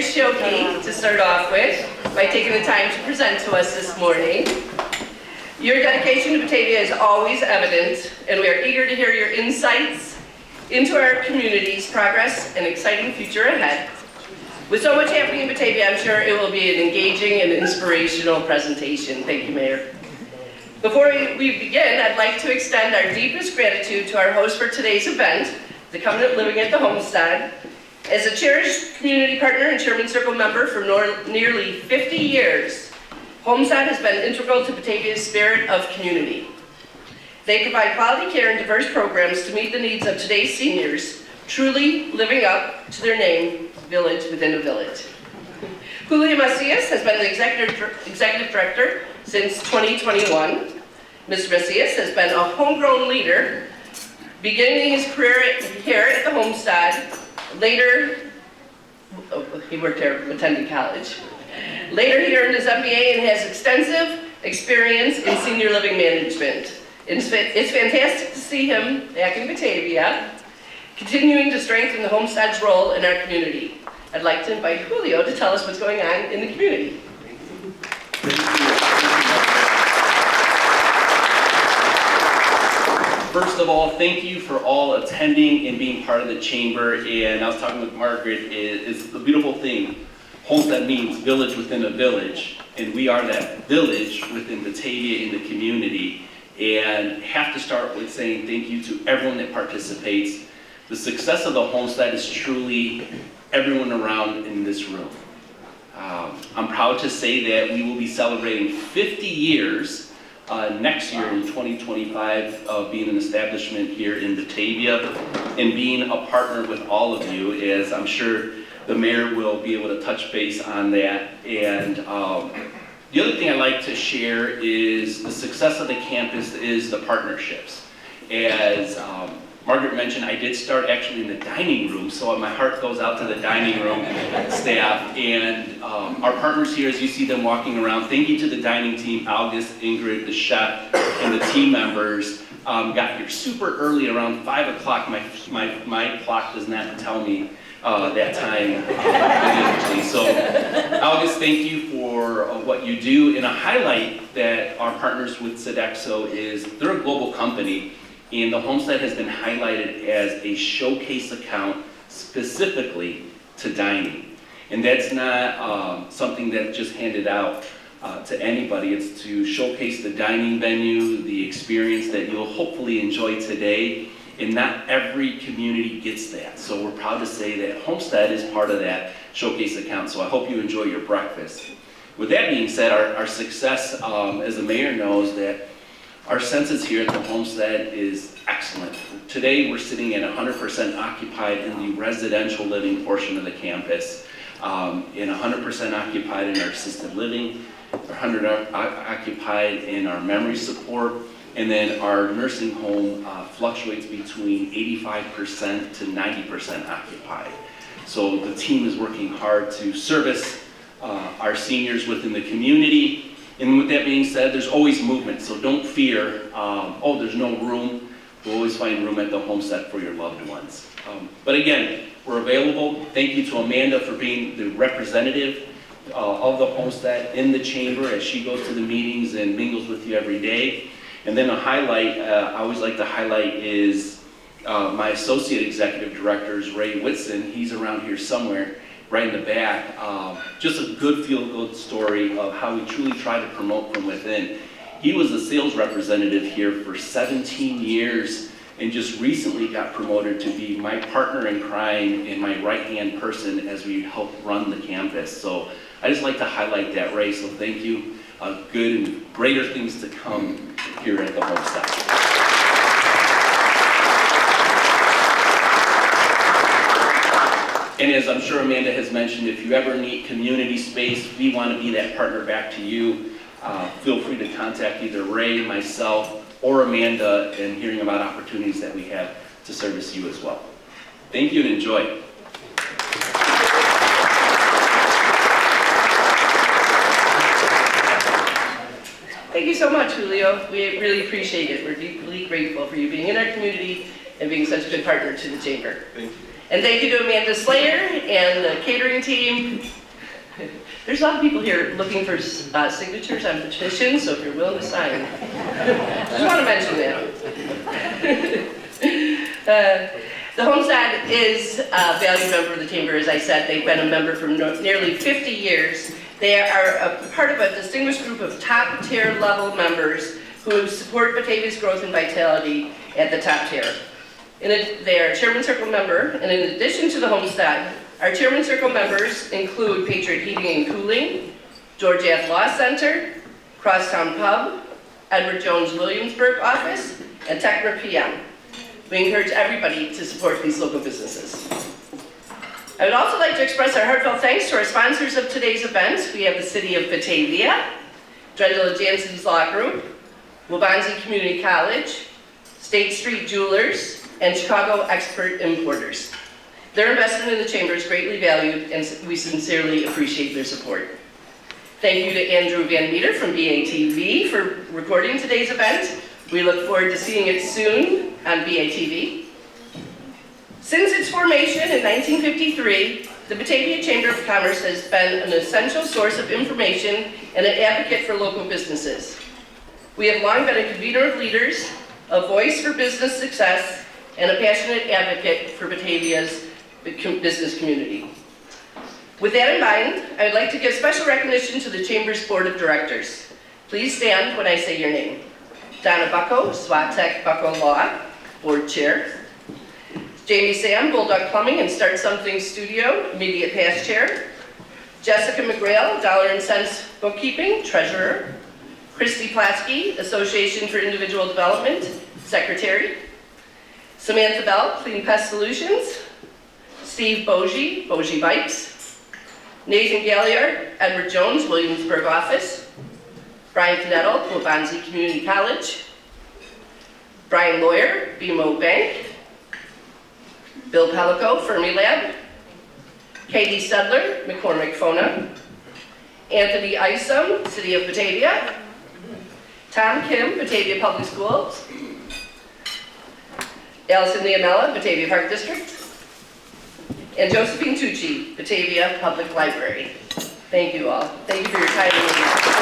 Shoki to start off with by taking the time to present to us this morning. Your dedication to Batavia is always evident, and we are eager to hear your insights into our community's progress and exciting future ahead. With so much happening in Batavia, I'm sure it will be an engaging and inspirational presentation. Thank you, Mayor. Before we begin, I'd like to extend our deepest gratitude to our host for today's event, the Covenant Living at the Homestead. As a cherished community partner and Chairman Circle member for nearly 50 years, Homestead has been integral to Batavia's spirit of community. They provide quality care and diverse programs to meet the needs of today's seniors, truly living up to their name, Village Within a Village. Julio Macias has been the executive director since 2021. Mr. Macias has been a homegrown leader, beginning his career here at the Homestead. Later, he worked here, attended college. Later, he earned his MBA and has extensive experience in senior living management. It's fantastic to see him back in Batavia, continuing to strengthen the Homestead's role in our community. I'd like to invite Julio to tell us what's going on in the community. First of all, thank you for all attending and being part of the chamber. And I was talking with Margaret, it's a beautiful thing. Homestead means village within a village, and we are that village within Batavia in the community. And have to start with saying thank you to everyone that participates. The success of the Homestead is truly everyone around in this room. I'm proud to say that we will be celebrating 50 years next year in 2025 of being an establishment here in Batavia and being a partner with all of you, as I'm sure the mayor will be able to touch base on that. And the other thing I'd like to share is the success of the campus is the partnerships. As Margaret mentioned, I did start actually in the dining room, so my heart goes out to the dining room staff and our partners here as you see them walking around. Thank you to the dining team, August, Ingrid, the chef, and the team members. Got here super early, around 5 o'clock. My clock does not tell me that time. So August, thank you for what you do. And a highlight that our partners with Sodexo is they're a global company. And the Homestead has been highlighted as a showcase account specifically to dining. And that's not something that's just handed out to anybody. It's to showcase the dining venue, the experience that you'll hopefully enjoy today. And not every community gets that. So we're proud to say that Homestead is part of that showcase account. So I hope you enjoy your breakfast. With that being said, our success, as the mayor knows, that our census here at the Homestead is excellent. Today we're sitting at 100% occupied in the residential living portion of the campus, and 100% occupied in our assisted living, 100% occupied in our memory support, and then our nursing home fluctuates between 85% to 90% occupied. So the team is working hard to service our seniors within the community. And with that being said, there's always movement, so don't fear, oh, there's no room. We'll always find room at the Homestead for your loved ones. But again, we're available. Thank you to Amanda for being the representative of the Homestead in the chamber as she goes to the meetings and mingles with you every day. And then a highlight, I always like to highlight is my associate executive director is Ray Whitson. He's around here somewhere, right in the back. Just a good feel-good story of how we truly try to promote from within. He was a sales representative here for 17 years and just recently got promoted to be my partner in crime and my right-hand person as we help run the campus. So I just like to highlight that, Ray, so thank you. Good and greater things to come here at the Homestead. And as I'm sure Amanda has mentioned, if you ever need community space, we want to be that partner back to you. Feel free to contact either Ray, myself, or Amanda in hearing about opportunities that we have to service you as well. Thank you and enjoy. Thank you so much, Julio. We really appreciate it. We're deeply grateful for you being in our community and being such a good partner to the chamber. Thank you. And thank you to Amanda Slayer and the catering team. There's a lot of people here looking for signatures on petitions, so if you're willing to sign. Just want to mention that. The Homestead is a valued member of the Chamber, as I said. They've been a member for nearly 50 years. They are a part of a distinguished group of top-tier level members who support Batavia's growth and vitality at the top tier. They are a Chairman Circle member, and in addition to the Homestead, our Chairman Circle members include Patriot Heating and Cooling, George Ave Law Center, Crosstown Pub, Edward Jones Williamsburg office, and Techra PM. We encourage everybody to support these local businesses. I would also like to express our heartfelt thanks to our sponsors of today's event. We have the City of Batavia, Drendel Jansen's Law Group, Waubonsie Community College, State Street Jewelers, and Chicago Expert Importers. Their investment in the Chamber is greatly valued, and we sincerely appreciate their support. Thank you to Andrew Van Meter from BATV for recording today's event. We look forward to seeing it soon on BATV. Since its formation in 1953, the Batavia Chamber of Commerce has been an essential source of information and an advocate for local businesses. We have long been a convener of leaders, a voice for business success, and a passionate advocate for Batavia's business community. With that in mind, I would like to give special recognition to the Chamber's Board of Directors. Please stand when I say your name. Donna Bucko, Swatek Bucko Law, Board Chair. Jamie Sam, Bulldog Plumbing and Start Something Studio, Immediate Past Chair. Jessica McGrail, Dollar and Cents Bookkeeping, Treasurer. Christy Platsky, Association for Individual Development, Secretary. Samantha Bell, Clean Pest Solutions. Steve Bogie, Bogie Bikes. Nathan Galliard, Edward Jones, Williamsburg Office. Brian Knettle, Waubonsie Community College. Brian Lawyer, BMO Bank. Bill Pellico, Fermilab. Katie Sedler, McCormick Fona. Anthony Isom, City of Batavia. Tom Kim, Batavia Public Schools. Allison Niamella, Batavia Park District. And Josephine Tucci, Batavia Public Library. Thank you all. Thank you for your time and attention.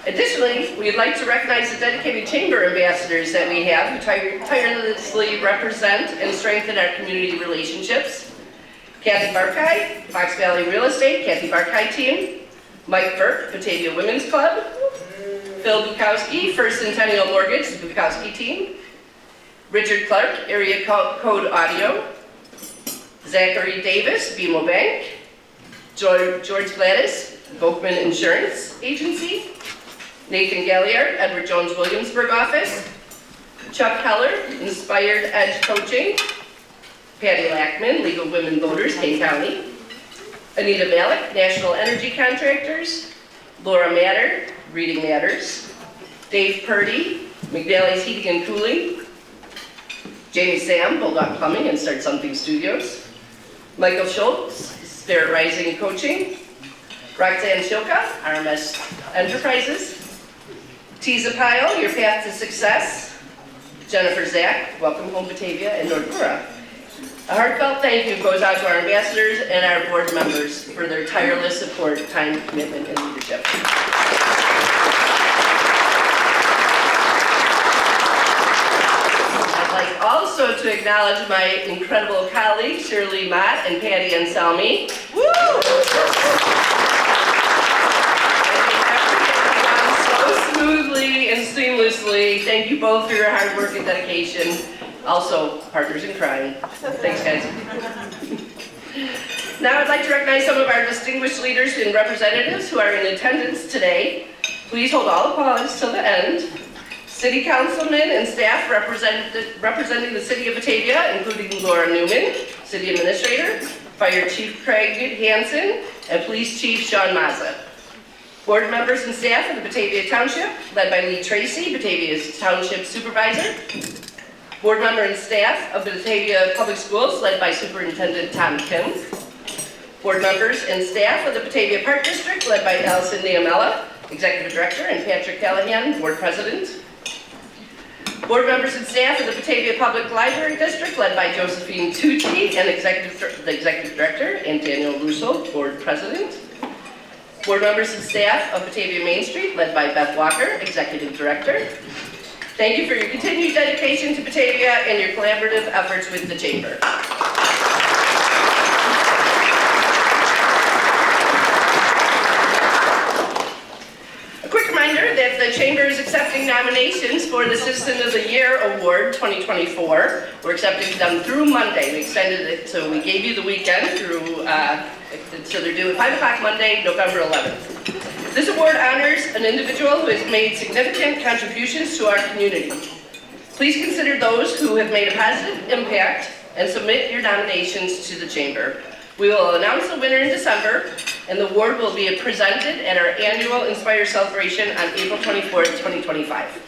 Additionally, we'd like to recognize the dedicated Chamber ambassadors that we have who tirelessly represent and strengthen our community relationships. Kathy Barkay, Fox Valley Real Estate, Kathy Barkay team. Mike Burke, Batavia Women's Club. Phil Bukowski, First Centennial Mortgage, the Bukowski team. Richard Clark, Area Code Audio. Zachary Davis, BMO Bank. George Gladys, Volkman Insurance Agency. Nathan Galliard, Edward Jones Williamsburg Office. Chuck Heller, Inspired Edge Coaching. Patty Lackman, League of Women Voters, Kane County. Anita Malik, National Energy Contractors. Laura Matter, Reading Matters. Dave Purdy, McNally's Heating and Cooling. Jamie Sam, Bulldog Plumbing and Start Something Studios. Michael Schultz, Spirit Rising Coaching. Roxanne Shilka, RMS Enterprises. Tiza Pyle, Your Path to Success. Jennifer Zach, Welcome Home Batavia and Nordpura. A heartfelt thank you goes out to our ambassadors and our board members for their tireless support, time, commitment, and leadership. I'd like also to acknowledge my incredible colleagues, Shirley Mott and Patty Anselmi. Woo! Smoothly and seamlessly. Thank you both for your hard work and dedication. Also, partners in crime. Thanks, guys. Now I'd like to recognize some of our distinguished leaders and representatives who are in attendance today. Please hold all applause till the end. City councilmen and staff representing the City of Batavia, including Laura Newman, City Administrator, Fire Chief Craig Hansen, and Police Chief Sean Mazza. Board members and staff of the Batavia Township, led by Lee Tracy, Batavia's Township Supervisor. Board member and staff of the Batavia Public Schools, led by Superintendent Tom Kim. Board members and staff of the Batavia Park District, led by Allison Niamella, Executive Director, and Patrick Callahan, Board President. Board members and staff of the Batavia Public Library District, led by Josephine Tucci, and the Executive Director, and Daniel Russo, Board President. Board members and staff of Batavia Main Street, led by Beth Walker, Executive Director. Thank you for your continued dedication to Batavia and your collaborative efforts with the Chamber. A quick reminder that the Chamber is accepting nominations for the Citizen of the Year Award 2024. We're accepting them through Monday. We extended it, so we gave you the weekend through, so they're due at 5 o'clock Monday, November 11th. This award honors an individual who has made significant contributions to our community. Please consider those who have made a positive impact and submit your nominations to the Chamber. We will announce the winner in December, and the award will be presented at our annual Inspire celebration on April 24th, 2025.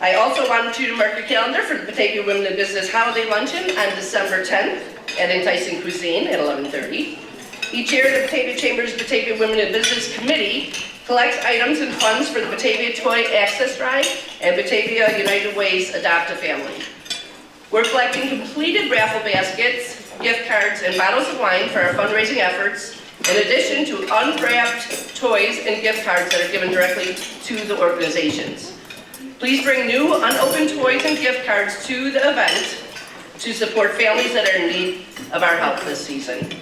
I also wanted you to mark your calendar for the Batavia Women in Business Holiday Luncheon on December 10th at Enticing Cuisine at 11:30. Each year, the Batavia Chamber's Batavia Women in Business Committee collects items and funds for the Batavia Toy Access Drive and Batavia United Way's Adopt a Family. We're collecting completed raffle baskets, gift cards, and bottles of wine for our fundraising efforts, in addition to unwrapped toys and gift cards that are given directly to the organizations. Please bring new unopened toys and gift cards to the event to support families that are in need of our help this season.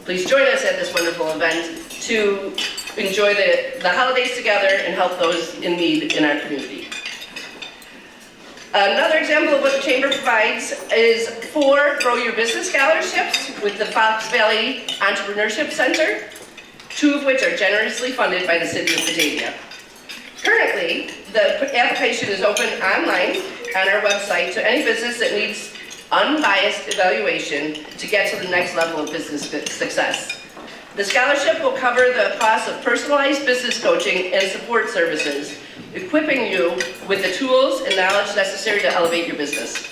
Please join us at this wonderful event to enjoy the holidays together and help those in need in our community. Another example of what the Chamber provides is 4 Grow Your Business scholarships with the Fox Valley Entrepreneurship Center, 2 of which are generously funded by the City of Batavia. Currently, the application is open online on our website to any business that needs unbiased evaluation to get to the next level of business success. The scholarship will cover the cost of personalized business coaching and support services, equipping you with the tools and knowledge necessary to elevate your business.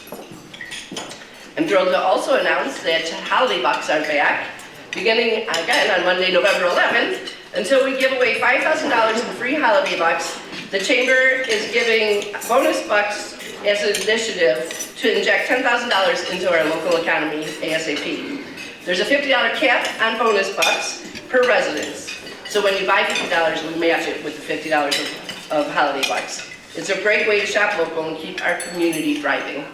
I'm thrilled to also announce that Holiday Bucks are back, beginning again on Monday, November 11th. Until we give away $5,000 in free Holiday Bucks, the Chamber is giving bonus bucks as an initiative to inject $10,000 into our local economy ASAP. There's a $50 cap on bonus bucks per residence. So when you buy $50, we match it with the $50 of Holiday Bucks. It's a great way to shop local and keep our community thriving.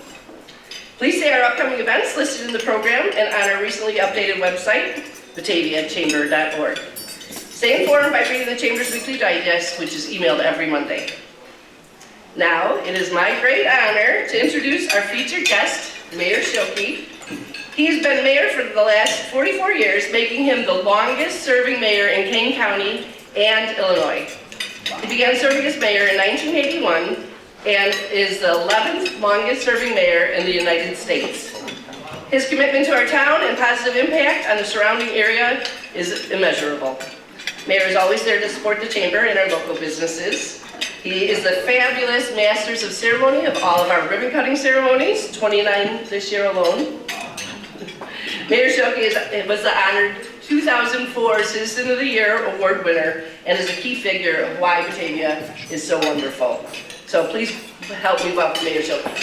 Please see our upcoming events listed in the program and on our recently updated website, bataviachamber.org. Stay informed by reading the Chamber's Weekly Digest, which is emailed every Monday. Now, it is my great honor to introduce our featured guest, Mayor Schilke. He's been mayor for the last 44 years, making him the longest-serving mayor in Kane County and Illinois. He began serving as mayor in 1981 and is the 11th longest-serving mayor in the United States. His commitment to our town and positive impact on the surrounding area is immeasurable. Mayor is always there to support the Chamber and our local businesses. He is the fabulous Masters of Ceremony of all of our ribbon-cutting ceremonies, 29 this year alone. Mayor Schilke was the honored 2004 Citizen of the Year Award winner and is a key figure of why Batavia is so wonderful. So please help me welcome Mayor Schilke.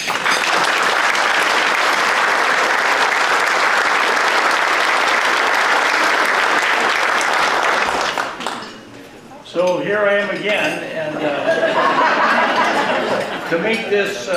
So here I am again, and to make this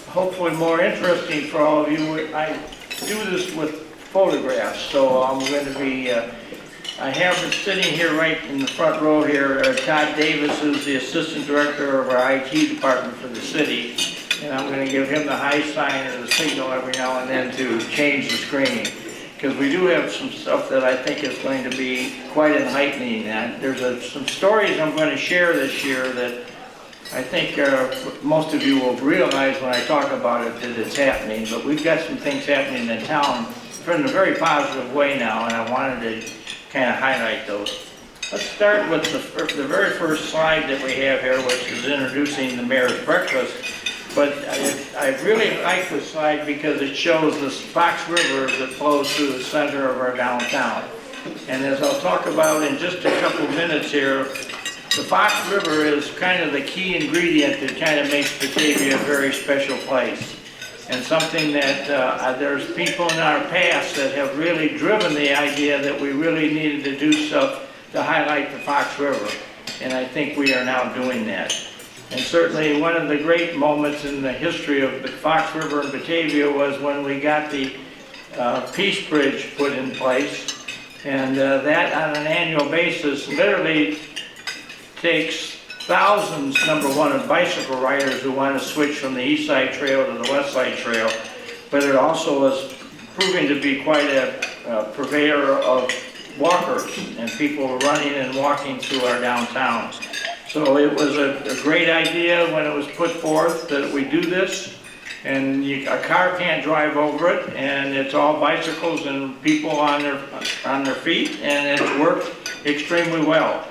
hopefully more interesting for all of you, I do this with photographs. So I'm going to be, I have it sitting here right in the front row here. Todd Davis is the Assistant Director of our IT department for the city, and I'm going to give him the high sign or the signal every now and then to change the screen. Because we do have some stuff that I think is going to be quite enlightening. And there's some stories I'm going to share this year that I think most of you will realize when I talk about it that it's happening. But we've got some things happening in town in a very positive way now, and I wanted to kind of highlight those. Let's start with the very first slide that we have here, which is introducing the mayor's breakfast. But I really like this slide because it shows the Fox River that flows through the center of our downtown. And as I'll talk about in just a couple minutes here, the Fox River is kind of the key ingredient that kind of makes Batavia a very special place. And something that there's people in our past that have really driven the idea that we really needed to do stuff to highlight the Fox River. And I think we are now doing that. And certainly one of the great moments in the history of the Fox River in Batavia was when we got the Peace Bridge put in place. And that on an annual basis literally takes thousands, number one, of bicycle riders who want to switch from the East Side Trail to the West Side Trail. But it also is proving to be quite a purveyor of walkers and people running and walking through our downtown. So it was a great idea when it was put forth that we do this, and a car can't drive over it, and it's all bicycles and people on their feet, and it's worked extremely well.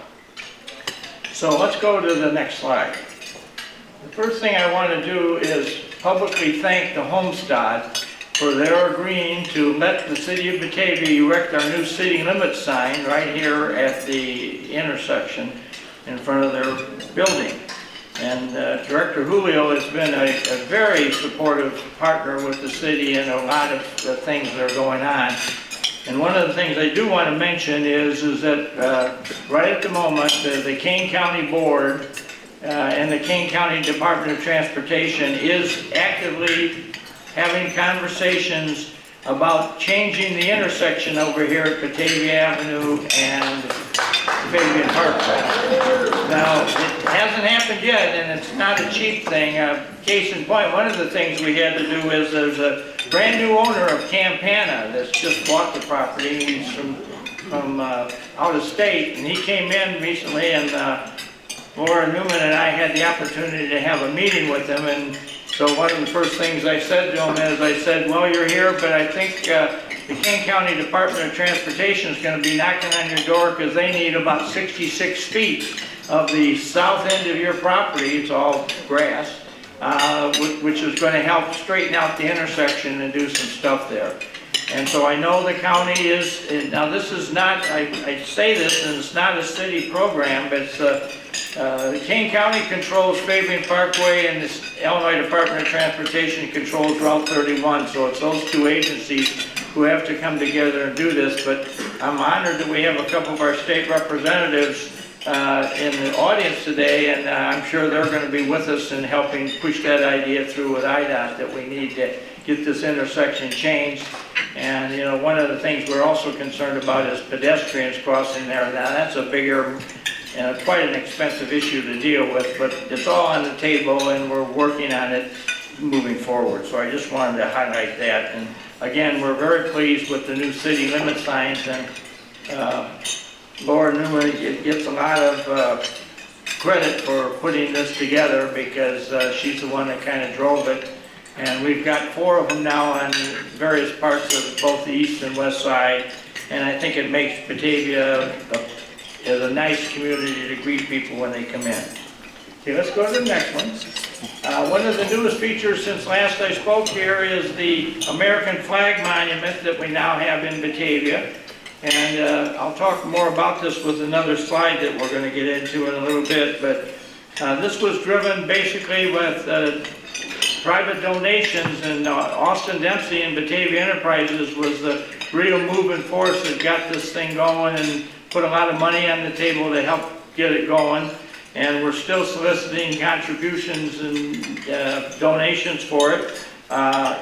So let's go to the next slide. The first thing I want to do is publicly thank the Homestad for their agreeing to let the city of Batavia erect our new city limits sign right here at the intersection in front of their building. And Director Julio has been a very supportive partner with the city in a lot of the things that are going on. And one of the things I do want to mention is that right at the moment, the Kane County Board and the Kane County Department of Transportation is actively having conversations about changing the intersection over here at Batavia Avenue and Batavia Parkway. Now, it hasn't happened yet, and it's not a cheap thing. Case in point, one of the things we had to do is there's a brand new owner of Campana that's just bought the property. He's from out of state, and he came in recently, and Laura Newman and I had the opportunity to have a meeting with him. And so one of the first things I said to him is, I said, well, you're here, but I think the Kane County Department of Transportation is going to be knocking on your door because they need about 66 feet of the south end of your property. It's all grass, which is going to help straighten out the intersection and do some stuff there. And so I know the county is, now this is not, I say this, and it's not a city program, but it's the Kane County controls Fabian Parkway, and the Illinois Department of Transportation controls Route 31. So it's those two agencies who have to come together and do this. But I'm honored that we have a couple of our state representatives in the audience today, and I'm sure they're going to be with us in helping push that idea through with IDOT that we need to get this intersection changed. And you know, one of the things we're also concerned about is pedestrians crossing there. Now that's a bigger and quite an expensive issue to deal with, but it's all on the table and we're working on it moving forward. So I just wanted to highlight that. And again, we're very pleased with the new city limit signs, and Laura Newman gets a lot of credit for putting this together because she's the one that kind of drove it. And we've got 4 of them now on various parts of both the east and west side. And I think it makes Batavia a nice community to greet people when they come in. Okay, let's go to the next one. One of the newest features since last I spoke here is the American Flag Monument that we now have in Batavia. And I'll talk more about this with another slide that we're going to get into in a little bit. But this was driven basically with private donations, and Austin Dempsey and Batavia Enterprises was the real moving force that got this thing going and put a lot of money on the table to help get it going. And we're still soliciting contributions and donations for it.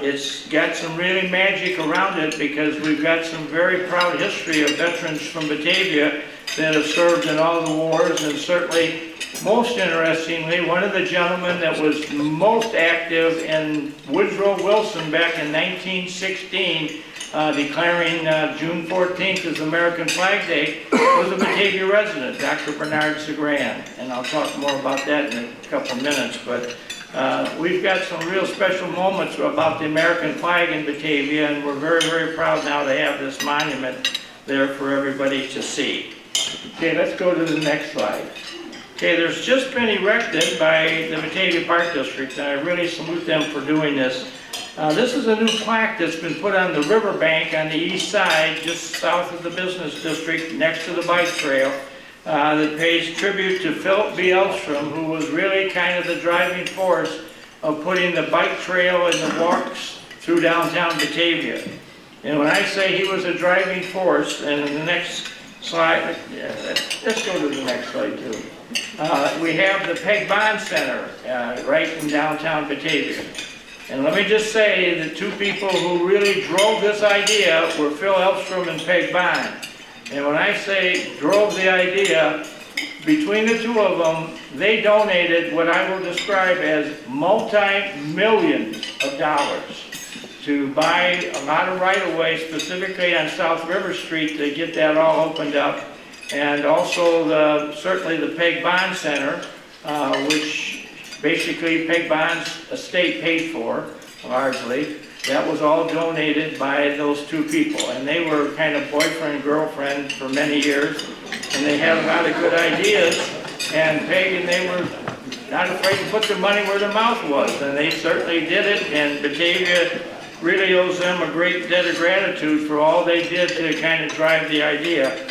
It's got some really magic around it because we've got some very proud history of veterans from Batavia that have served in all the wars, and certainly, most interestingly, one of the gentlemen that was most active in Woodrow Wilson back in 1916, declaring June 14th as American Flag Day, was a Batavia resident, Dr. Bernard Segran. And I'll talk more about that in a couple of minutes. But we've got some real special moments about the American flag in Batavia, and we're very, very proud now to have this monument there for everybody to see. Okay, let's go to the next slide. Okay, there's just been erected by the Batavia Park District, and I really salute them for doing this. This is a new plaque that's been put on the riverbank on the east side, just south of the business district, next to the bike trail. that pays tribute to Philip B. Elstrom, who was really kind of the driving force of putting the bike trail and the walks through downtown Batavia. And when I say he was a driving force, and in the next slide, let's go to the next slide too. We have the Peg Bond Center right in downtown Batavia. And let me just say the two people who really drove this idea were Phil Elstrom and Peg Bond. And when I say drove the idea, between the two of them, they donated what I will describe as multi-millions of dollars to buy a lot of right-of-way, specifically on South River Street, to get that all opened up. And also certainly the Peg Bond Center, which basically Peg Bond's estate paid for, largely. That was all donated by those two people. And they were kind of boyfriend and girlfriend for many years. And they had a lot of good ideas. And Peg and they were not afraid to put their money where their mouth was. And they certainly did it. And Batavia really owes them a great debt of gratitude for all they did to kind of drive the idea.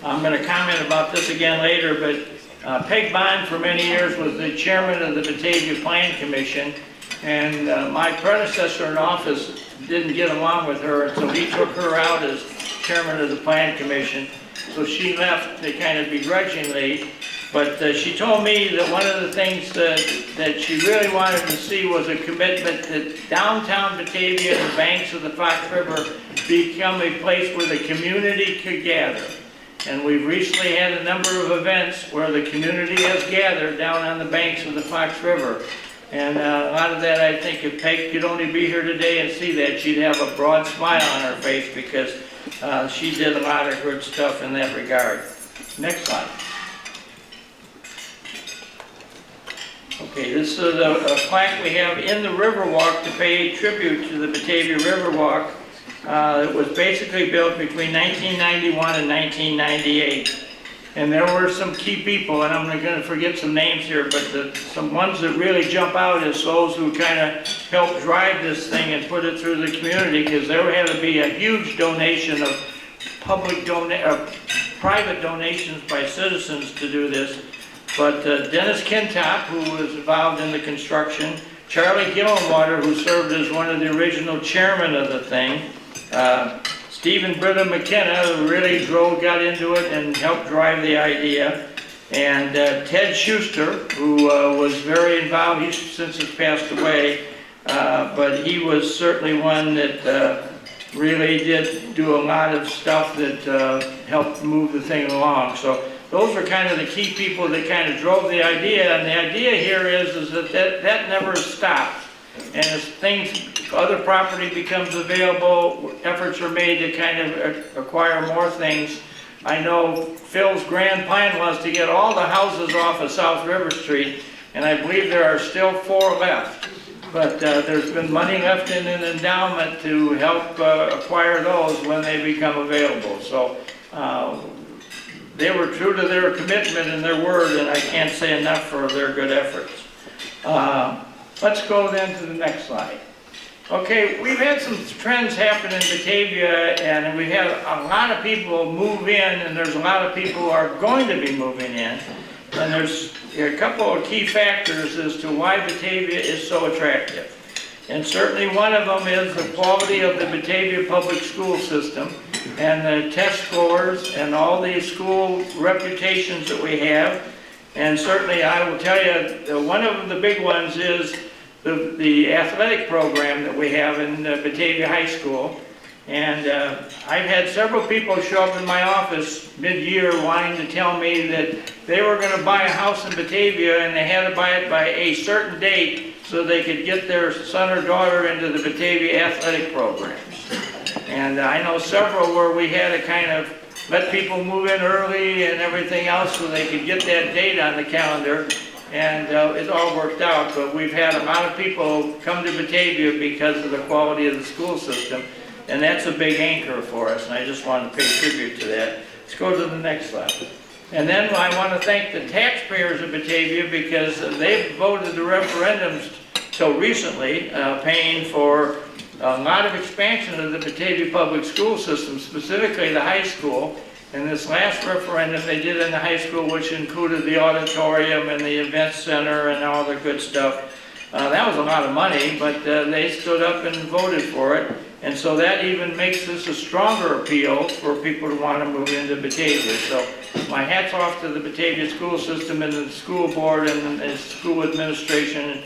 I'm going to comment about this again later, but Peg Bond for many years was the chairman of the Batavia Plan Commission, and my predecessor in office didn't get along with her until he took her out as chairman of the Plan Commission. So she left kind of begrudgingly, but she told me that one of the things that she really wanted to see was a commitment that downtown Batavia and the banks of the Fox River become a place where the community could gather. And we've recently had a number of events where the community has gathered down on the banks of the Fox River. And a lot of that, I think, if Peg could only be here today and see that, she'd have a broad smile on her face, because she did a lot of good stuff in that regard. Next slide. Okay, this is a plaque we have in the Riverwalk to pay tribute to the Batavia Riverwalk. It was basically built between 1991 and 1998. And there were some key people, and I'm going to forget some names here, but some ones that really jump out as those who kind of helped drive this thing and put it through the community, because there had to be a huge donation of private donations by citizens to do this. But Dennis Kintop, who was involved in the construction, Charlie Gillenwater, who served as one of the original chairmen of the thing, Stephen Britta McKenna, who really got into it and helped drive the idea, and Ted Schuster, who was very involved. He's since has passed away, but he was certainly one that really did do a lot of stuff that helped move the thing along. So those are kind of the key people that kind of drove the idea, and the idea here is that never stopped. And as other property becomes available, efforts are made to kind of acquire more things. I know Phil's grand plan was to get all the houses off of South River Street, and I believe there are still 4 left. But there's been money left in an endowment to help acquire those when they become available. So they were true to their commitment and their word, and I can't say enough for their good efforts. Let's go then to the next slide. Okay, we've had some trends happen in Batavia, and we've had a lot of people move in, and there's a lot of people who are going to be moving in. And there's a couple of key factors as to why Batavia is so attractive. And certainly one of them is the quality of the Batavia public school system, and the test scores, and all the school reputations that we have. And certainly I will tell you, one of the big ones is the athletic program that we have in Batavia High School. And I've had several people show up in my office mid-year wanting to tell me that they were going to buy a house in Batavia, and they had to buy it by a certain date so they could get their son or daughter into the Batavia athletic programs. And I know several where we had to kind of let people move in early and everything else so they could get that date on the calendar. And it all worked out, but we've had a lot of people come to Batavia because of the quality of the school system, and that's a big anchor for us, and I just want to pay tribute to that. Let's go to the next slide. And then I want to thank the taxpayers of Batavia, because they've voted the referendums till recently, paying for a lot of expansion of the Batavia public school system, specifically the high school. And this last referendum they did in the high school, which included the auditorium and the event center and all the good stuff, that was a lot of money, but they stood up and voted for it. And so that even makes this a stronger appeal for people to want to move into Batavia. So my hat's off to the Batavia school system and the school board and the school administration,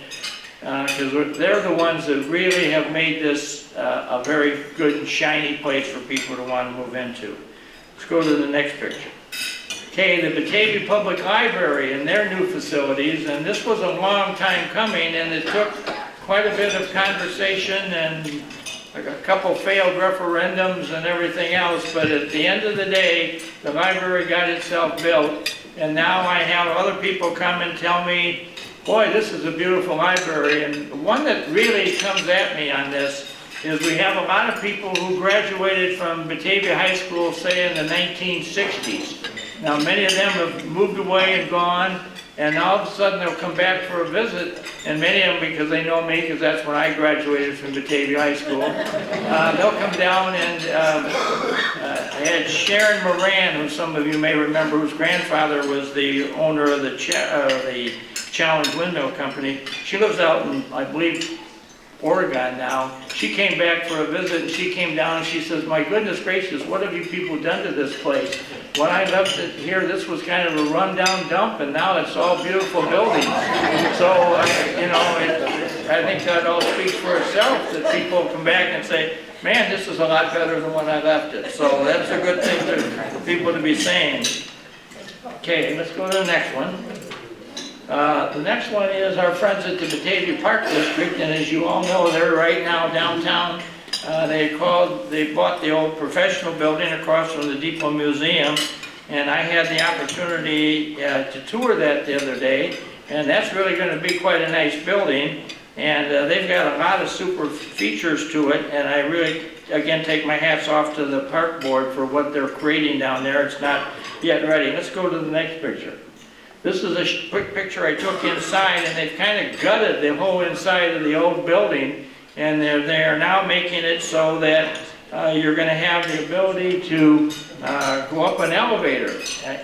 because they're the ones that really have made this a very good and shiny place for people to want to move into. Let's go to the next picture. Okay, the Batavia Public Library and their new facilities, and this was a long time coming, and it took quite a bit of conversation and a couple failed referendums and everything else, but at the end of the day, the library got itself built, and now I have other people come and tell me, boy, this is a beautiful library. And the one that really comes at me on this is we have a lot of people who graduated from Batavia High School, say in the 1960s. Now, many of them have moved away and gone, and all of a sudden they'll come back for a visit, and many of them, because they know me, because that's when I graduated from Batavia High School, they'll come down and I had Sharon Moran, who some of you may remember, whose grandfather was the owner of the Challenge Windmill Company. She lives out in, I believe, Oregon now. She came back for a visit, and she came down and she says, my goodness gracious, what have you people done to this place? When I left it here, this was kind of a rundown dump, and now it's all beautiful buildings. So, you know, I think that all speaks for itself, that people come back and say, man, this is a lot better than when I left it. So that's a good thing for people to be saying. Okay, let's go to the next one. The next one is our friends at the Batavia Park District, and as you all know, they're right now downtown. They bought the old professional building across from the Depot Museum, and I had the opportunity to tour that the other day, and that's really going to be quite a nice building, and they've got a lot of super features to it, and I really, again, take my hats off to the park board for what they're creating down there. It's not yet ready. Let's go to the next picture. This is a quick picture I took inside, and they've kind of gutted the whole inside of the old building, and they are now making it so that you're going to have the ability to go up an elevator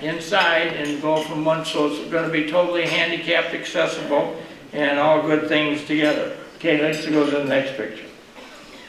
inside and go from one, so it's going to be totally handicapped accessible and all good things together. Okay, let's go to the next picture.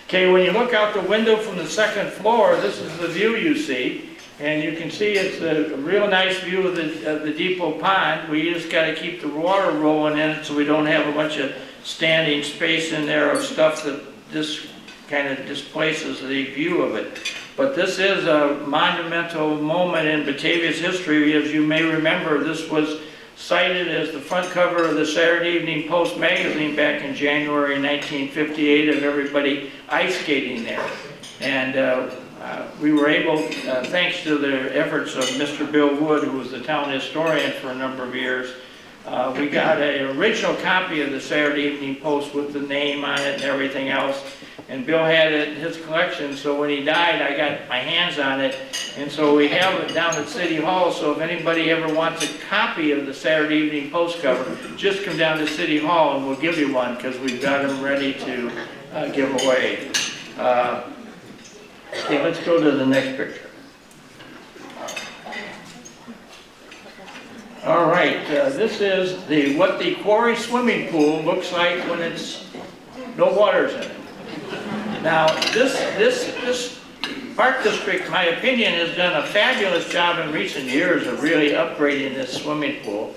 Okay, when you look out the window from the second floor, this is the view you see. And you can see it's a real nice view of the Depot Pond. We just got to keep the water rolling in it so we don't have a bunch of standing space in there of stuff that this kind of displaces the view of it. But this is a monumental moment in Batavia's history. As you may remember, this was cited as the front cover of the Saturday Evening Post magazine back in January 1958 of everybody ice skating there. And we were able, thanks to the efforts of Mr. Bill Wood, who was the town historian for a number of years, we got an original copy of the Saturday Evening Post with the name on it and everything else. And Bill had it in his collection, so when he died, I got my hands on it. And so we have it down at City Hall, so if anybody ever wants a copy of the Saturday Evening Post cover, just come down to City Hall and we'll give you one, because we've got them ready to give away. Okay, let's go to the next picture. All right, this is what the quarry swimming pool looks like when it's no water's in it. Now, this park district, in my opinion, has done a fabulous job in recent years of really upgrading this swimming pool.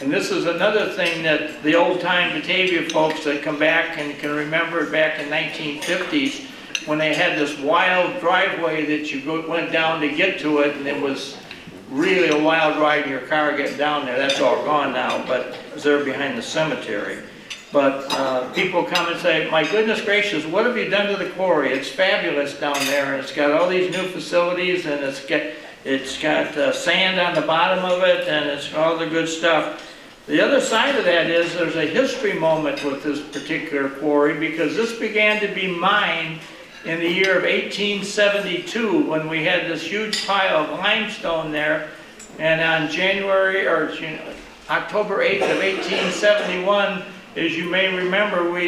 And this is another thing that the old-time Batavia folks that come back and can remember back in 1950s, when they had this wild driveway that you went down to get to it, and it was really a wild ride in your car getting down there. That's all gone now, but it was there behind the cemetery. But people come and say, my goodness gracious, what have you done to the quarry? It's fabulous down there, and it's got all these new facilities, and it's got sand on the bottom of it, and it's all the good stuff. The other side of that is there's a history moment with this particular quarry, because this began to be mined in the year of 1872, when we had this huge pile of limestone there, and on October 8th of 1871, as you may remember,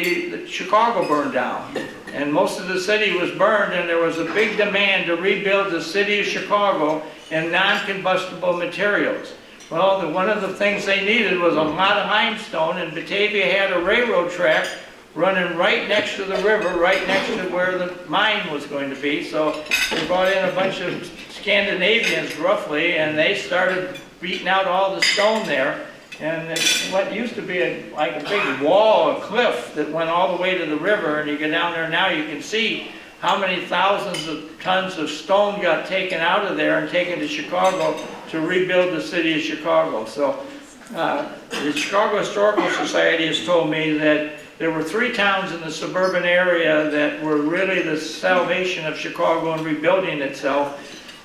Chicago burned down. and most of the city was burned, and there was a big demand to rebuild the city of Chicago in non-combustible materials. Well, one of the things they needed was a lot of limestone, and Batavia had a railroad track running right next to the river, right next to where the mine was going to be. So they brought in a bunch of Scandinavians, roughly, and they started beating out all the stone there. And it's what used to be like a big wall, a cliff that went all the way to the river, and you get down there now, you can see how many thousands of tons of stone got taken out of there and taken to Chicago to rebuild the city of Chicago. So the Chicago Historical Society has told me that there were 3 towns in the suburban area that were really the salvation of Chicago and rebuilding itself.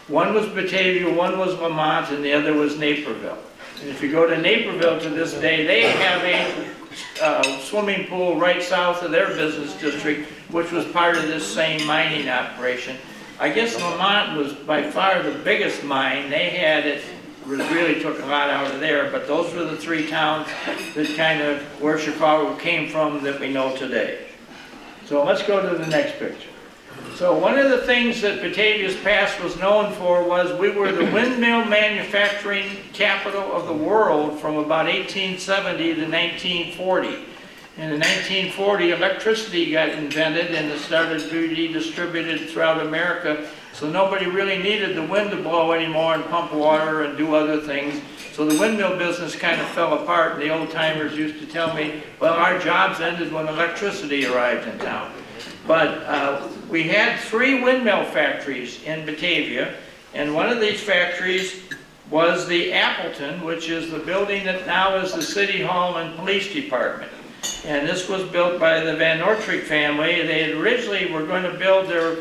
One was Batavia, one was Lamont, and the other was Naperville. And if you go to Naperville to this day, they have a swimming pool right south of their business district, which was part of this same mining operation. I guess Lamont was by far the biggest mine. They had it, really took a lot out of there, but those were the 3 towns that kind of where Chicago came from that we know today. So let's go to the next picture. So one of the things that Batavia's past was known for was we were the windmill manufacturing capital of the world from about 1870 to 1940. And in 1940, electricity got invented and it started to be distributed throughout America. So nobody really needed the wind to blow anymore and pump water and do other things. So the windmill business kind of fell apart. And the old timers used to tell me, well, our jobs ended when electricity arrived in town. But we had 3 windmill factories in Batavia, and one of these factories was the Appleton, which is the building that now is the City Hall and Police Department. And this was built by the Van Noordtreek family. They originally were going to build their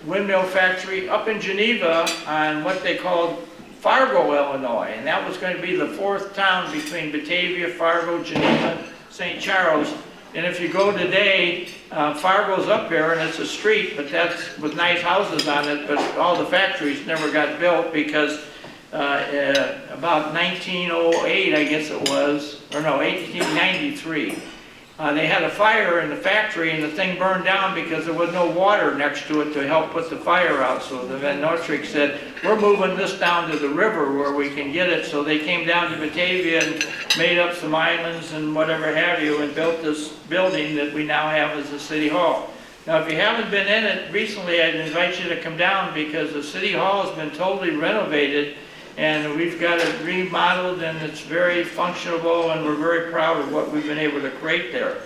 windmill factory up in Geneva on what they called Fargo, Illinois, and that was going to be the 4th town between Batavia, Fargo, Geneva, St. Charles. And if you go today, Fargo's up there and it's a street, but that's with nice houses on it, but all the factories never got built because about 1908, I guess it was, or no, 1893, they had a fire in the factory and the thing burned down because there was no water next to it to help put the fire out. So the Van Noordtreek said, we're moving this down to the river where we can get it. So they came down to Batavia and made up some islands and whatever have you and built this building that we now have as the City Hall. Now if you haven't been in it recently, I'd invite you to come down because the City Hall has been totally renovated and we've got it remodeled and it's very functional and we're very proud of what we've been able to create there.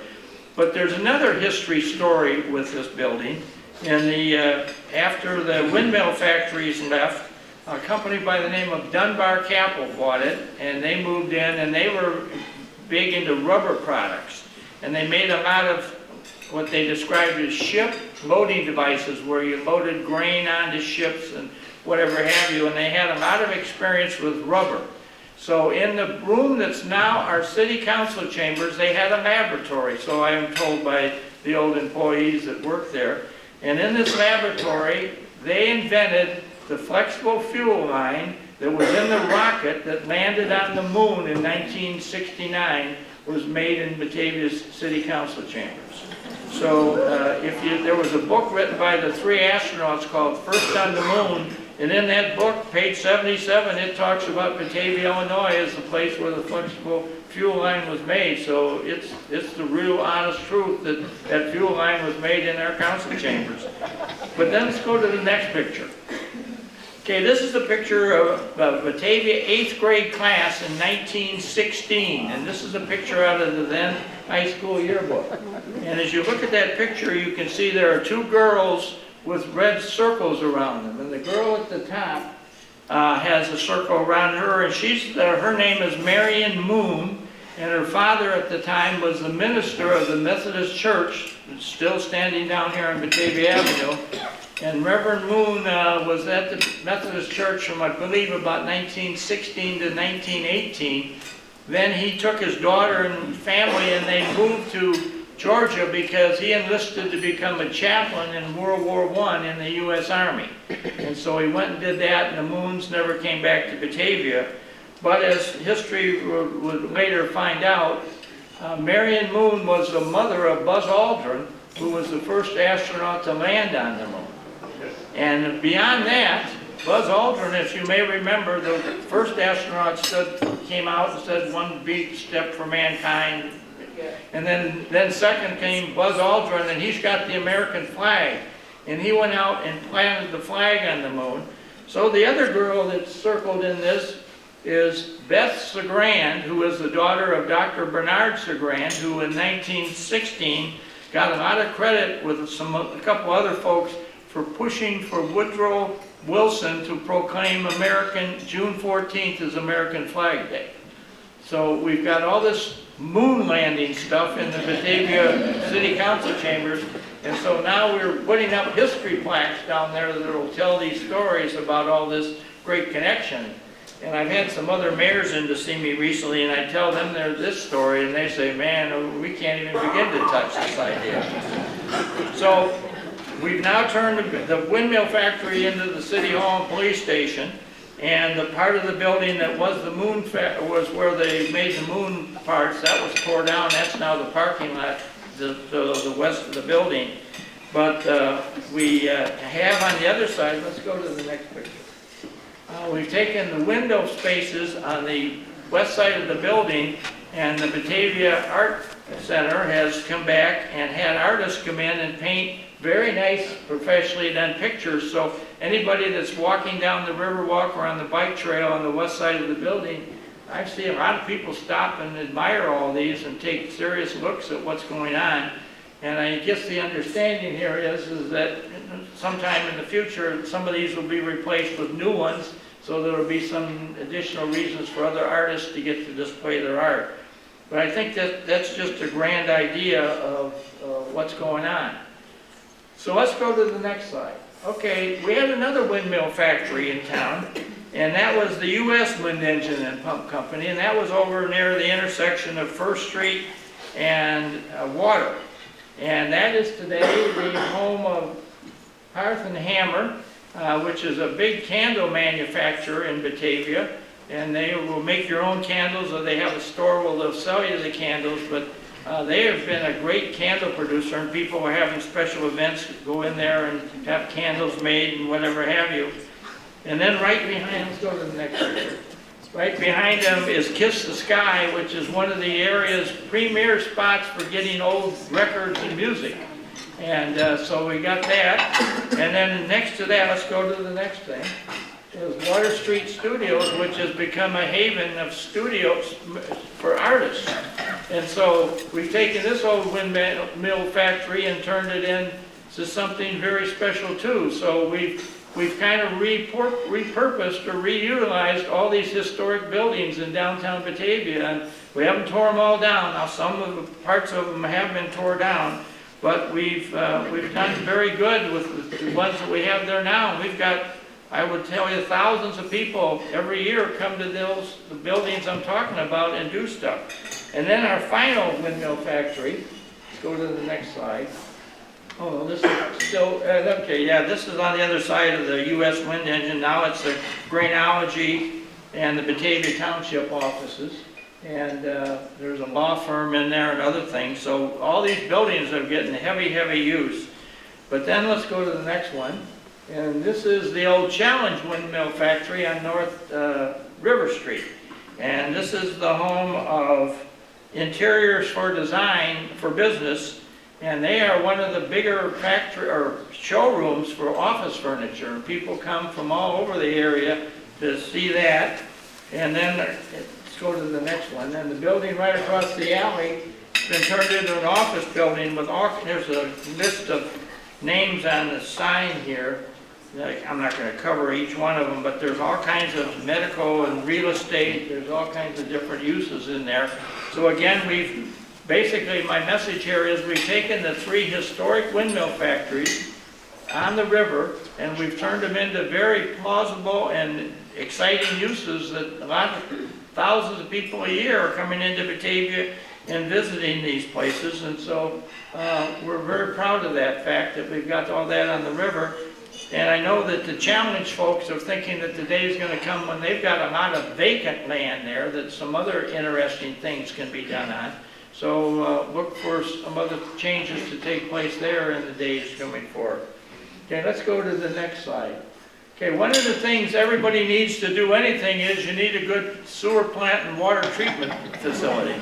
But there's another history story with this building. After the windmill factories left, a company by the name of Dunbar Capital bought it and they moved in and they were big into rubber products. And they made a lot of what they described as ship loading devices where you loaded grain onto ships and whatever have you, and they had a lot of experience with rubber. So in the room that's now our city council chambers, they had a laboratory, so I am told by the old employees that worked there. And in this laboratory, they invented the flexible fuel line that was in the rocket that landed on the moon in 1969, was made in Batavia's city council chambers. So there was a book written by the 3 astronauts called First on the Moon, and in that book, page 77, it talks about Batavia, Illinois as the place where the flexible fuel line was made. So it's the real honest truth that that fuel line was made in our council chambers. But then let's go to the next picture. Okay, this is a picture of Batavia 8th grade class in 1916, and this is a picture out of the then high school yearbook. And as you look at that picture, you can see there are 2 girls with red circles around them, and the girl at the top has a circle around her, and her name is Marion Moon, and her father at the time was the minister of the Methodist Church, still standing down here on Batavia Avenue. And Reverend Moon was at the Methodist Church from, I believe, about 1916 to 1918. Then he took his daughter and family and they moved to Georgia because he enlisted to become a chaplain in World War I in the U.S. Army. And so he went and did that, and the Moons never came back to Batavia. But as history would later find out, Marion Moon was the mother of Buzz Aldrin, who was the first astronaut to land on the moon. And beyond that, Buzz Aldrin, if you may remember, the first astronaut came out and said one big step for mankind. And then second came Buzz Aldrin, and he's got the American flag. And he went out and planted the flag on the moon. So the other girl that's circled in this is Beth Sagrand, who is the daughter of Dr. Bernard Sagrand, who in 1916 got a lot of credit with a couple other folks for pushing for Woodrow Wilson to proclaim June 14th as American Flag Day. So we've got all this moon landing stuff in the Batavia City Council chambers, and so now we're putting up history plaques down there that will tell these stories about all this great connection. And I've had some other mayors in to see me recently, and I tell them this story, and they say, man, we can't even begin to touch this idea. So we've now turned the windmill factory into the City Hall and Police Station, and the part of the building that was the moon, was where they made the moon parts, that was tore down. That's now the parking lot, the west of the building. But we have on the other side, let's go to the next picture. We've taken the window spaces on the west side of the building, and the Batavia Art Center has come back and had artists come in and paint very nice, professionally done pictures. So anybody that's walking down the Riverwalk or on the bike trail on the west side of the building, I see a lot of people stop and admire all these and take serious looks at what's going on. And I guess the understanding here is that sometime in the future, some of these will be replaced with new ones, so there will be some additional reasons for other artists to get to display their art. But I think that's just a grand idea of what's going on. So let's go to the next slide. Okay, we had another windmill factory in town, and that was the U.S. Wind Engine and Pump Company, and that was over near the intersection of First Street and Water. And that is today the home of Hearth and Hammer, which is a big candle manufacturer in Batavia, and they will make your own candles, or they have a store where they'll sell you the candles, but they have been a great candle producer, and people are having special events, go in there and have candles made and whatever have you. And then right behind, let's go to the next picture. Right behind them is Kiss the Sky, which is one of the area's premier spots for getting old records and music. And so we got that. And then next to that, let's go to the next thing, is Water Street Studios, which has become a haven of studios for artists. And so we've taken this old windmill factory and turned it into something very special too. So we've kind of repurposed or reutilized all these historic buildings in downtown Batavia, and we haven't tore them all down. Now some of the parts of them have been tore down, but we've done very good with the ones that we have there now. And we've got, I would tell you, thousands of people every year come to the buildings I'm talking about and do stuff. And then our final windmill factory, let's go to the next slide. Oh, this is still, okay, yeah, this is on the other side of the U.S. Wind Engine. Now it's the Grainology and the Batavia Township offices. And there's a law firm in there and other things. So all these buildings are getting heavy, heavy use. But then let's go to the next one. And this is the old Challenge Windmill Factory on North River Street. And this is the home of Interiors for Design for Business. And they are one of the bigger factory or showrooms for office furniture. People come from all over the area to see that. And then let's go to the next one. And the building right across the alley has been turned into an office building with all, there's a list of names on the sign here. I'm not going to cover each one of them, but there's all kinds of medical and real estate. There's all kinds of different uses in there. So again, basically my message here is we've taken the three historic windmill factories on the river and we've turned them into very plausible and exciting uses that a lot of thousands of people a year are coming into Batavia and visiting these places. And so we're very proud of that fact that we've got all that on the river. And I know that the Challenge folks are thinking that the day is going to come when they've got a lot of vacant land there that some other interesting things can be done on. So look for some other changes to take place there in the days coming forward. Okay, let's go to the next slide. Okay, one of the things everybody needs to do anything is you need a good sewer plant and water treatment facility.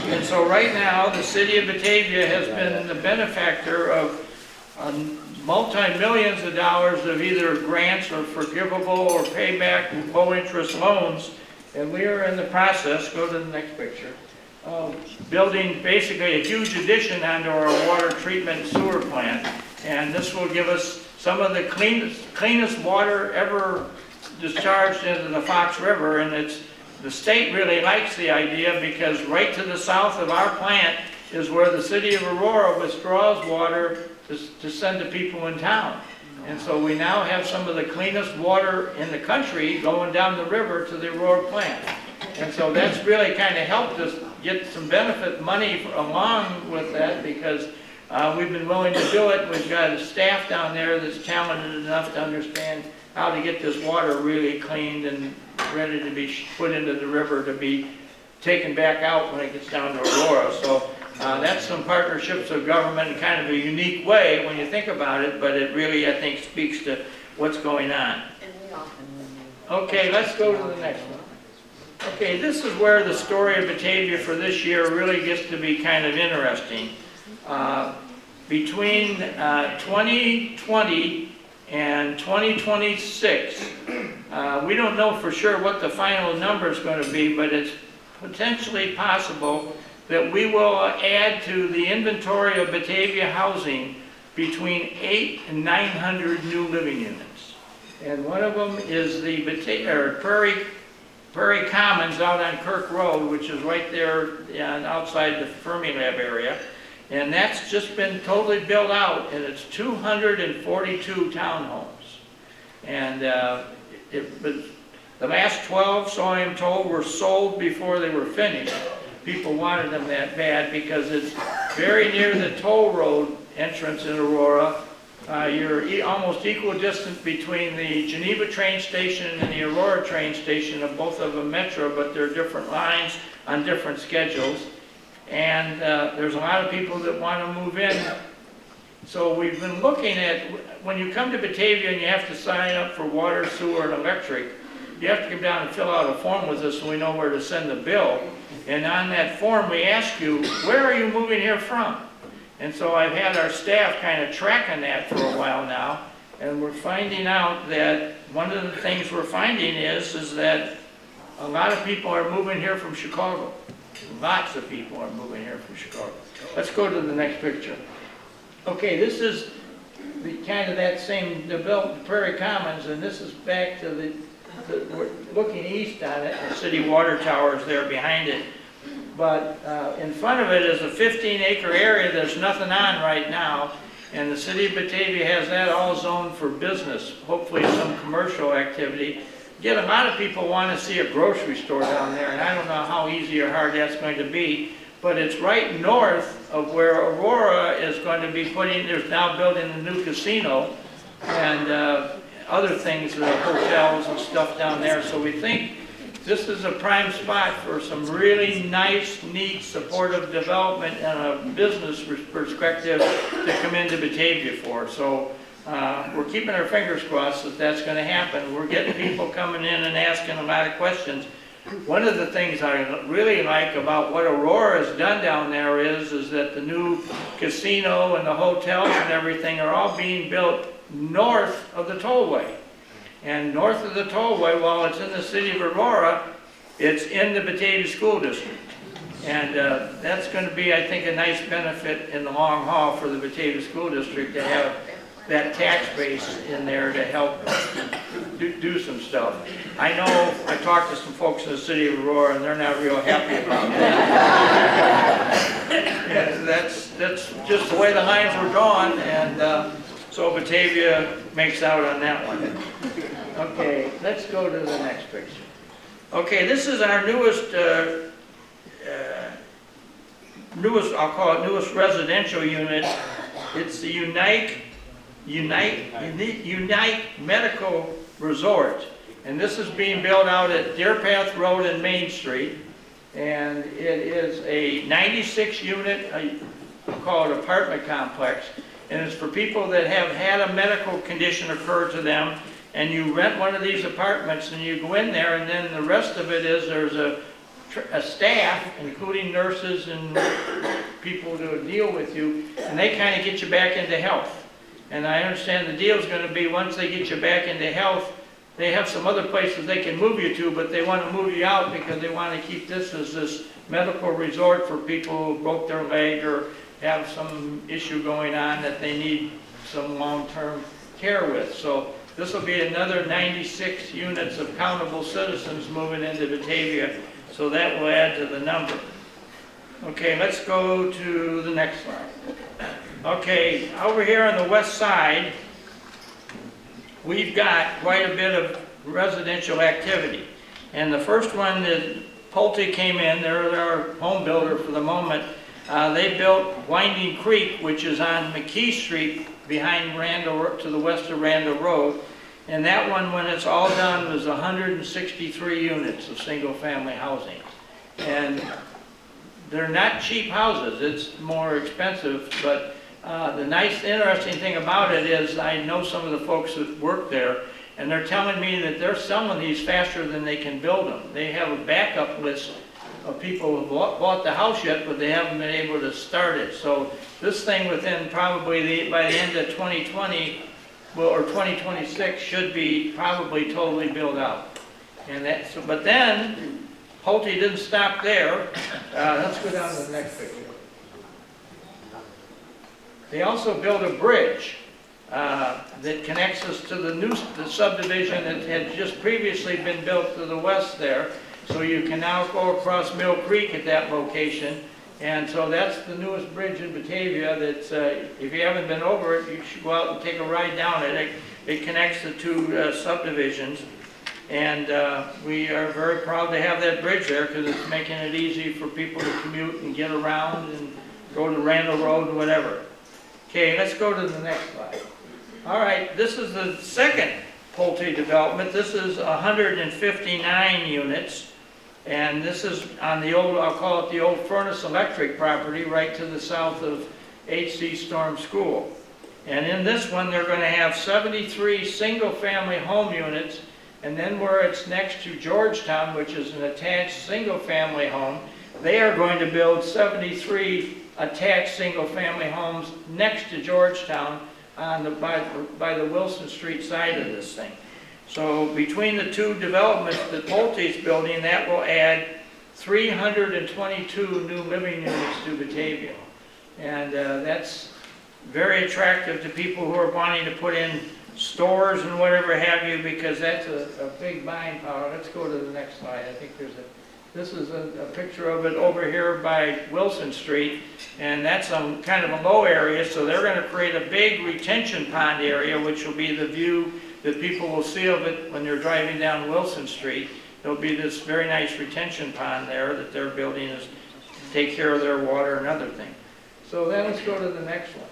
And so right now, the city of Batavia has been the benefactor of multi-millions of dollars of either grants or forgivable or payback low-interest loans. And we are in the process, go to the next picture, of building basically a huge addition onto our water treatment sewer plant. And this will give us some of the cleanest water ever discharged into the Fox River. And the state really likes the idea because right to the south of our plant is where the city of Aurora withdraws water to send to people in town. And so we now have some of the cleanest water in the country going down the river to the Aurora plant. And so that's really kind of helped us get some benefit money along with that because we've been willing to do it. We've got a staff down there that's talented enough to understand how to get this water really cleaned and ready to be put into the river to be taken back out when it gets down to Aurora. So that's some partnerships of government in kind of a unique way when you think about it, but it really, I think, speaks to what's going on. Okay, let's go to the next one. Okay, this is where the story of Batavia for this year really gets to be kind of interesting. Between 2020 and 2026, we don't know for sure what the final number is going to be, but it's potentially possible that we will add to the inventory of Batavia housing between 800 and 900 new living units. And one of them is the Prairie Commons out on Kirk Road, which is right there outside the Fermilab area. And that's just been totally built out, and it's 242 townhomes. And the last 12, so I am told, were sold before they were finished. People wanted them that bad because it's very near the toll road entrance in Aurora. You're almost equal distance between the Geneva train station and the Aurora train station, of both of them Metro, but they're different lines on different schedules. And there's a lot of people that want to move in. So we've been looking at, when you come to Batavia and you have to sign up for water, sewer, and electric, you have to come down and fill out a form with us so we know where to send the bill. And on that form, we ask you, where are you moving here from? And so I've had our staff kind of tracking that for a while now, and we're finding out that one of the things we're finding is that a lot of people are moving here from Chicago. Lots of people are moving here from Chicago. Let's go to the next picture. Okay, this is the kind of that same developed Prairie Commons, and this is back to we're looking east on it. The city water tower is there behind it. But in front of it is a 15-acre area there's nothing on right now, and the city of Batavia has that all zoned for business, hopefully some commercial activity. Yet a lot of people want to see a grocery store down there, and I don't know how easy or hard that's going to be, but it's right north of where Aurora is going to be there's now building a new casino, and other things, hotels and stuff down there, so we think this is a prime spot for some really nice, neat, supportive development and a business perspective to come into Batavia for. So we're keeping our fingers crossed that that's going to happen. We're getting people coming in and asking a lot of questions. One of the things I really like about what Aurora has done down there is that the new casino and the hotels and everything are all being built north of the tollway. And north of the tollway, while it's in the city of Aurora, it's in the Batavia School District. And that's going to be, I think, a nice benefit in the long haul for the Batavia School District to have that tax base in there to help do some stuff. I know I talked to some folks in the city of Aurora, and they're not real happy about that. And that's just the way the lines were drawn, and so Batavia makes out on that one. Okay, let's go to the next picture. Okay, this is our newest, I'll call it newest residential unit. It's the Unite Medical Resort. And this is being built out at Deer Path Road and Main Street. And it is a 96 unit, I'll call it apartment complex. And it's for people that have had a medical condition occur to them, and you rent one of these apartments and you go in there, and then the rest of it is there's a staff, including nurses and people to deal with you, and they kind of get you back into health. And I understand the deal is going to be once they get you back into health, they have some other places they can move you to, but they want to move you out because they want to keep this as this medical resort for people who broke their leg or have some issue going on that they need some long-term care with. So this will be another 96 units of countable citizens moving into Batavia, so that will add to the number. Okay, let's go to the next slide. Okay, over here on the west side, we've got quite a bit of residential activity. And the first one that Pulte came in, they're our home builder for the moment. They built Winding Creek, which is on McKee Street behind Randall, to the west of Randall Road. And that one, when it's all done, was 163 units of single-family housing. And they're not cheap houses, it's more expensive, but the nice, interesting thing about it is I know some of the folks that work there, and they're telling me that they're selling these faster than they can build them. They have a backup list of people who bought the house yet, but they haven't been able to start it. So this thing within probably by the end of 2020, or 2026, should be probably totally built out. And that's, but then Pulte didn't stop there. Let's go down to the next picture. They also built a bridge that connects us to the subdivision that had just previously been built to the west there. So you can now go across Mill Creek at that location. And so that's the newest bridge in Batavia that's, if you haven't been over it, you should go out and take a ride down it. It connects the two subdivisions. And we are very proud to have that bridge there because it's making it easy for people to commute and get around and go to Randall Road and whatever. Okay, let's go to the next slide. All right, this is the second Pulte development. This is 159 units. And this is on the old, I'll call it the old Furnace Electric property right to the south of H.C. Storm School. And in this one, they're going to have 73 single-family home units. And then where it's next to Georgetown, which is an attached single-family home, they are going to build 73 attached single-family homes next to Georgetown on by the Wilson Street side of this thing. So between the two developments that Pulte's building, that will add 322 new living units to Batavia. And that's very attractive to people who are wanting to put in stores and whatever have you, because that's a big buying power. Let's go to the next slide. I think this is a picture of it over here by Wilson Street, and that's kind of a low area, so they're going to create a big retention pond area, which will be the view that people will see of it when they're driving down Wilson Street. There'll be this very nice retention pond there that they're building to take care of their water and other things. So then let's go to the next one.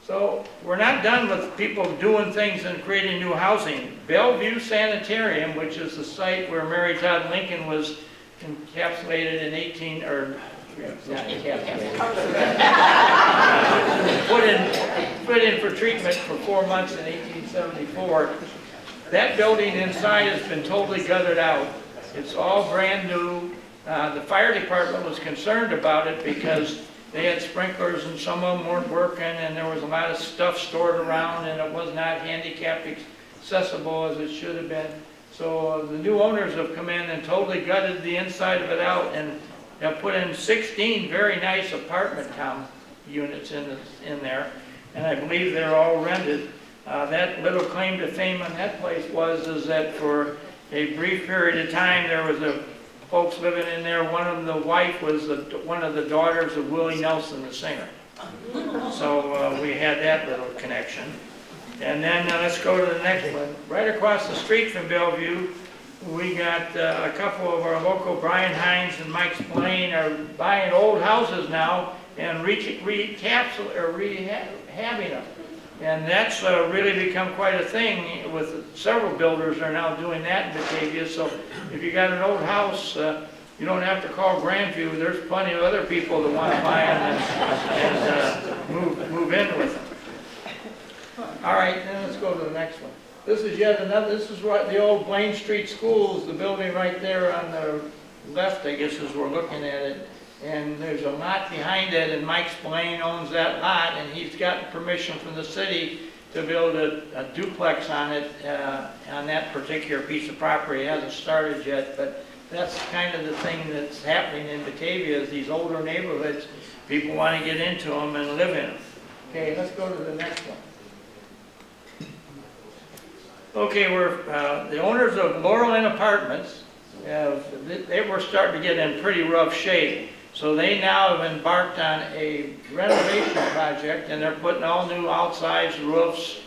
So we're not done with people doing things and creating new housing. Bellevue Sanitarium, which is the site where Mary Todd Lincoln was encapsulated in put in for treatment for 4 months in 1874. That building inside has been totally gutted out. It's all brand new. The fire department was concerned about it because they had sprinklers and some of them weren't working, and there was a lot of stuff stored around, and it was not handicap accessible as it should have been. So the new owners have come in and totally gutted the inside of it out and have put in 16 very nice apartment units in there, and I believe they're all rented. That little claim to fame on that place is that for a brief period of time there was folks living in there. One of them, the wife was one of the daughters of Willie Nelson, the singer. So we had that little connection. And then let's go to the next one. Right across the street from Bellevue, we got a couple of our local, Brian Hines and Mike Spillane, are buying old houses now and rehabbing them. And that's really become quite a thing with several builders are now doing that in Batavia. So if you got an old house, You don't have to call Grandview, there's plenty of other people that want to buy them and move in with them. All right, then let's go to the next one. This is yet another, this is what the old Blaine Street Schools, the building right there on the left, I guess, as we're looking at it. And there's a lot behind it, and Mike Blaine owns that lot, and he's gotten permission from the city to build a duplex on it, on that particular piece of property. It hasn't started yet, but that's kind of the thing that's happening in Batavia, is these older neighborhoods, people want to get into them and live in them. Okay, let's go to the next one. Okay, we're, the owners of Laurel Inn Apartments, they were starting to get in pretty rough shape. So they now have embarked on a renovation project, and they're putting all new outsides, roofs,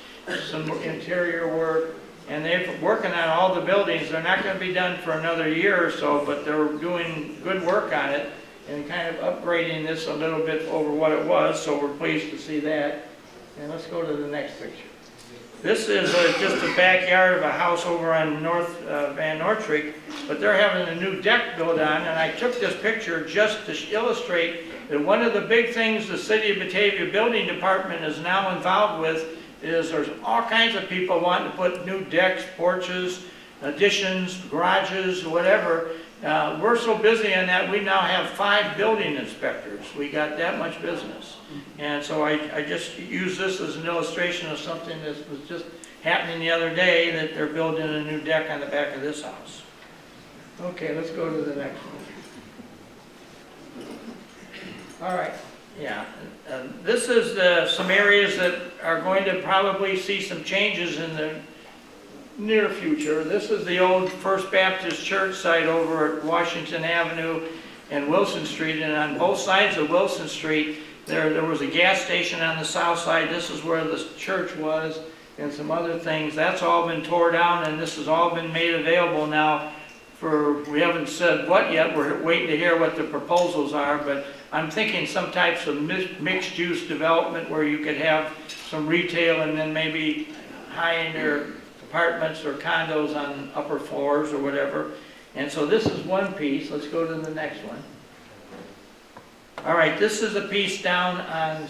some interior work, and they're working on all the buildings. They're not going to be done for another year or so, but they're doing good work on it and kind of upgrading this a little bit over what it was, so we're pleased to see that. And let's go to the next picture. This is just a backyard of a house over on North Van Noordtreek, but they're having a new deck built on, and I took this picture just to illustrate that one of the big things the City of Batavia Building Department is now involved with is there's all kinds of people wanting to put new decks, porches, additions, garages, whatever. We're so busy in that we now have 5 building inspectors. We got that much business. And so I just use this as an illustration of something that was just happening the other day, that they're building a new deck on the back of this house. Okay, let's go to the next one. All right, yeah. This is some areas that are going to probably see some changes in the near future. This is the old First Baptist Church site over at Washington Avenue and Wilson Street, and on both sides of Wilson Street there was a gas station on the south side. This is where the church was, and some other things. That's all been tore down, and this has all been made available now for, we haven't said what yet, we're waiting to hear what the proposals are, but I'm thinking some types of mixed-use development where you could have some retail and then maybe high-end apartments or condos on upper floors or whatever. And so this is one piece. Let's go to the next one. All right, this is a piece down on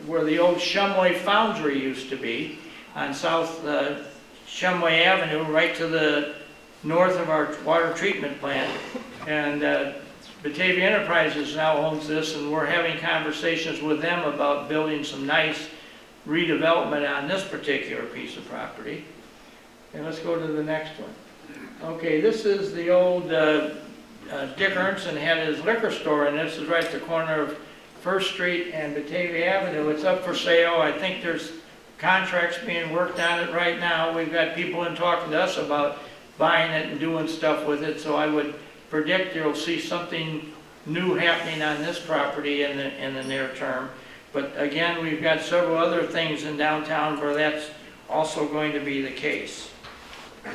where the old Shumway Foundry used to be, on South Shumway Avenue, right to the north of our water treatment plant. And Batavia Enterprises now owns this, and we're having conversations with them about building some nice redevelopment on this particular piece of property. And let's go to the next one. Okay, this is the old Dick Ernsten had his liquor store, and this is right at the corner of First Street and Batavia Avenue. It's up for sale. I think there's contracts being worked on it right now. We've got people in talking to us about buying it and doing stuff with it, so I would predict you'll see something new happening on this property in the near term. But again, we've got several other things in downtown where that's also going to be the case.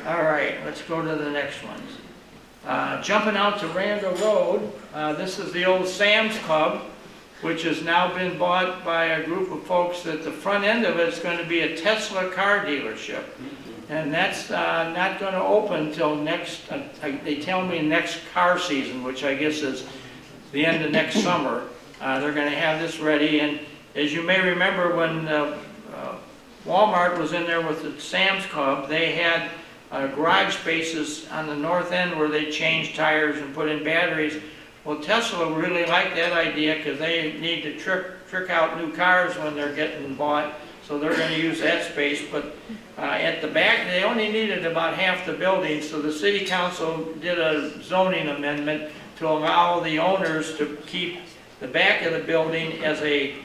All right, let's go to the next one. Jumping out to Randall Road, this is the old Sam's Club, which has now been bought by a group of folks that the front end of it is going to be a Tesla car dealership. And that's not going to open until next, they tell me next car season, which I guess is the end of next summer. They're going to have this ready. And as you may remember, when Walmart was in there with the Sam's Club, they had garage spaces on the north end where they changed tires and put in batteries. Well, Tesla really liked that idea because they need to trick out new cars when they're getting bought, so they're going to use that space. But at the back, they only needed about half the building, so the city council did a zoning amendment to allow the owners to keep the back of the building as a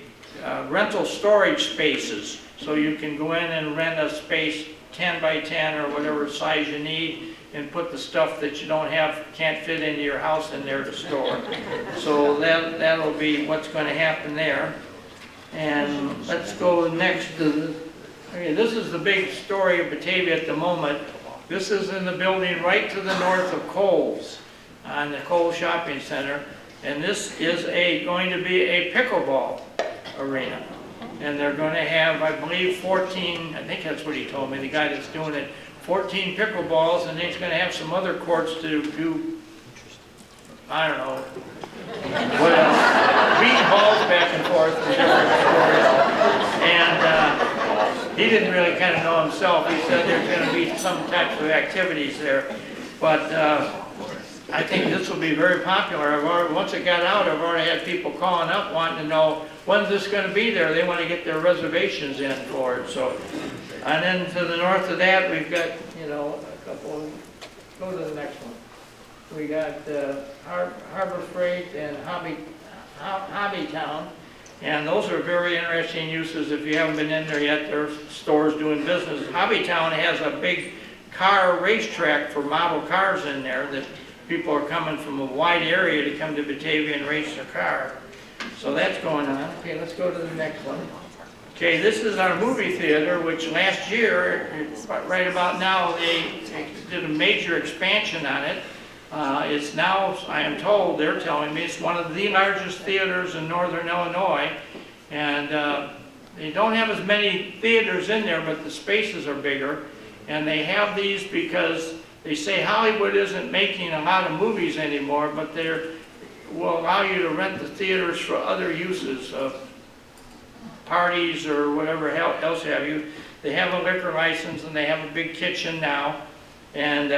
rental storage spaces, so you can go in and rent a space 10 by 10 or whatever size you need, and put the stuff that you can't fit into your house in there to store. So that'll be what's going to happen there. And let's go next to this is the big story of Batavia at the moment. This is in the building right to the north of Kohl's, on the Kohl's Shopping Center. And this is going to be a pickleball arena. And they're going to have, I believe, 14, I think that's what he told me, the guy that's doing it, 14 pickleballs, and he's going to have some other courts to do I don't know, what else, beating balls back and forth from different stores. And he didn't really kind of know himself. He said there's going to be some types of activities there. But I think this will be very popular. Once it got out, I've already had people calling up wanting to know, when's this going to be there? They want to get their reservations in for it. So, and then to the north of that, we've got, you know, a couple, go to the next one. We got Harbor Freight and Hobby Town, and those are very interesting uses. If you haven't been in there yet, there are stores doing business. Hobby Town has a big car racetrack for model cars in there that people are coming from a wide area to come to Batavia and race their car. So that's going on. Okay, let's go to the next one. Okay, this is our movie theater, which last year, right about now, they did a major expansion on it. It's now, I am told, they're telling me, it's one of the largest theaters in northern Illinois. And they don't have as many theaters in there, but the spaces are bigger. And they have these because they say Hollywood isn't making a lot of movies anymore, but they will allow you to rent the theaters for other uses of parties or whatever else have you. They have a liquor license and they have a big kitchen now. And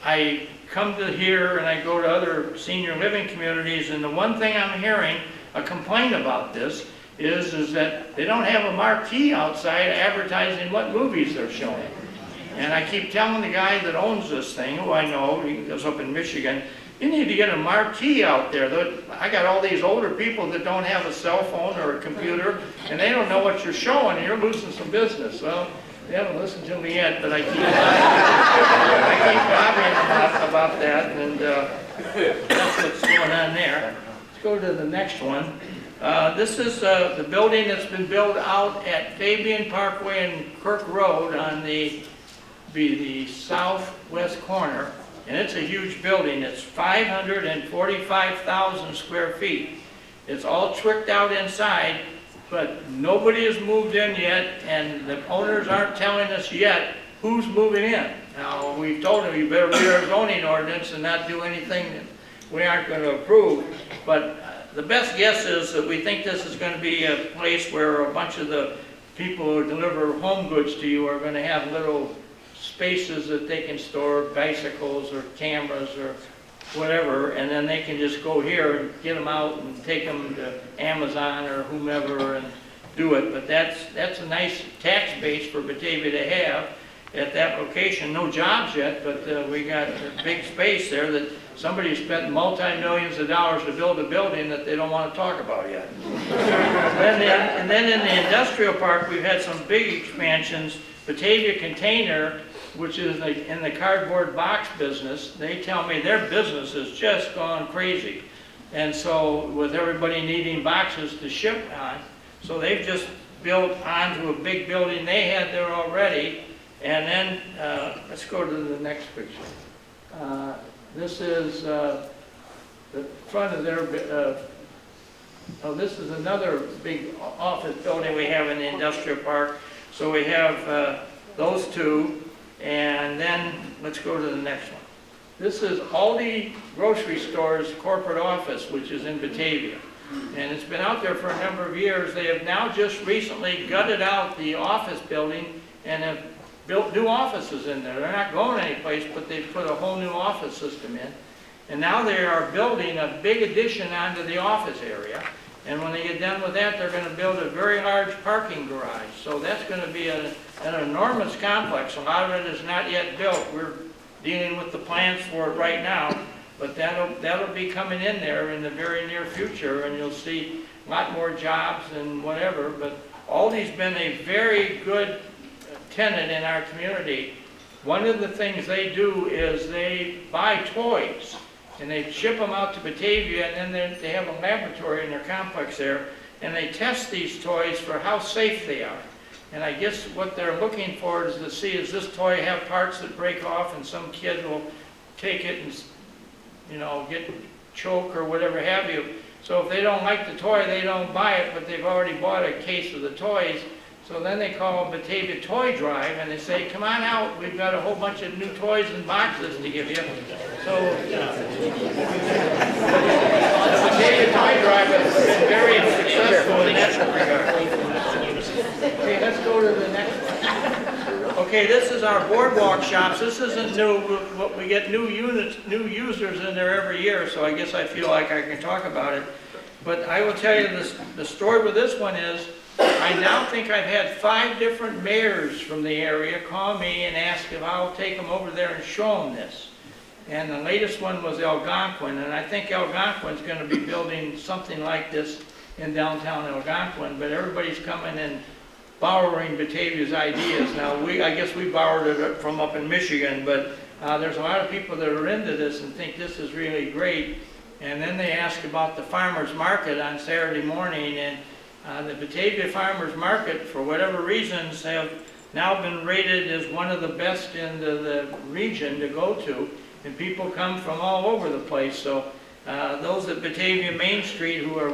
I come to here and I go to other senior living communities, and the one thing I'm hearing a complaint about this is that they don't have a marquee outside advertising what movies they're showing. And I keep telling the guy that owns this thing, who I know, he lives up in Michigan, you need to get a marquee out there. I got all these older people that don't have a cell phone or a computer, and they don't know what you're showing, and you're losing some business. Well, they haven't listened to me yet, but I keep lobbying about that, and that's what's going on there. Let's go to the next one. This is the building that's been built out at Fabian Parkway and Kirk Road on the southwest corner, and it's a huge building. It's 545,000 square feet. It's all tricked out inside, but nobody has moved in yet, and the owners aren't telling us yet who's moving in. Now, we've told them you better read our zoning ordinance and not do anything that we aren't going to approve, but the best guess is that we think this is going to be a place where a bunch of the people who deliver home goods to you are going to have little spaces that they can store bicycles or cameras or whatever, and then they can just go here and get them out and take them to Amazon or whomever and do it. But that's a nice tax base for Batavia to have at that location. No jobs yet, but we got a big space there that somebody spent multi-millions of dollars to build a building that they don't want to talk about yet. And then in the industrial park, we've had some big expansions. Batavia Container, which is in the cardboard box business, they tell me their business has just gone crazy. And so with everybody needing boxes to ship on, so they've just built onto a big building they had there already. And then, let's go to the next picture. This is the front of their, this is another big office building we have in the industrial park. So we have those two, and then let's go to the next one. This is Aldi Grocery Store's corporate office, which is in Batavia. And it's been out there for a number of years. They have now just recently gutted out the office building and have built new offices in there. They're not going anyplace, but they've put a whole new office system in. And now they are building a big addition onto the office area. And when they get done with that, they're going to build a very large parking garage. So that's going to be an enormous complex. A lot of it is not yet built. We're dealing with the plans for it right now. But that'll be coming in there in the very near future, and you'll see a lot more jobs and whatever. But Aldi's been a very good tenant in our community. One of the things they do is they buy toys, and they ship them out to Batavia, and then they have a laboratory in their complex there, and they test these toys for how safe they are. And I guess what they're looking for is to see, does this toy have parts that break off, and some kid will take it and, you know, get choke or whatever have you. So if they don't like the toy, they don't buy it, but they've already bought a case of the toys. So then they call Batavia Toy Drive, and they say, come on out, we've got a whole bunch of new toys and boxes to give you. So, the Batavia Toy Drive has been very successful in that regard. Okay, let's go to the next one. Okay, this is our boardwalk shops. This isn't new, we get new units, new users in there every year, so I guess I feel like I can talk about it. But I will tell you this, the story with this one is, I now think I've had 5 different mayors from the area call me and ask if I'll take them over there and show them this. And the latest one was Algonquin, and I think Algonquin's going to be building something like this in downtown Algonquin, but everybody's coming and borrowing Batavia's ideas. Now, I guess we borrowed it from up in Michigan, but there's a lot of people that are into this and think this is really great. And then they ask about the farmer's market on Saturday morning, and the Batavia Farmers Market, for whatever reasons, have now been rated as one of the best in the region to go to, and people come from all over the place. So those at Batavia Main Street who are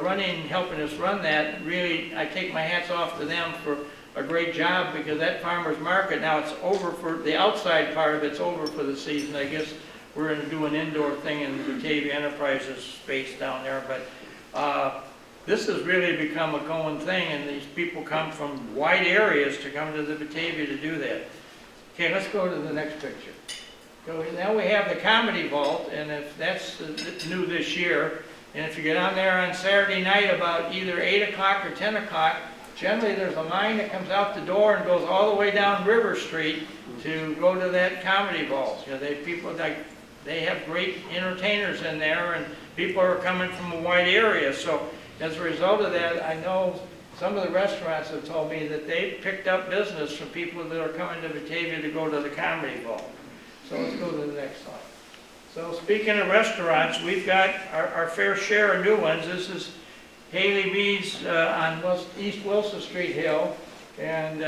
helping us run that, really, I take my hats off to them for a great job, because that farmer's market, now it's over for, the outside part of it's over for the season. I guess we're going to do an indoor thing in the Batavia Enterprises space down there, but this has really become a going thing, and these people come from wide areas to come to the Batavia to do that. Okay, let's go to the next picture. So now we have the Comedy Vault, and if that's new this year, and if you get on there on Saturday night about either 8 o'clock or 10 o'clock, generally there's a line that comes out the door and goes all the way down River Street to go to that Comedy Vault. You know, they have great entertainers in there, and people are coming from a wide area. So as a result of that, I know some of the restaurants have told me that they've picked up business from people that are coming to Batavia to go to the Comedy Vault. So let's go to the next slide. So speaking of restaurants, we've got our fair share of new ones. This is Haley Mead's on East Wilson Street Hill, and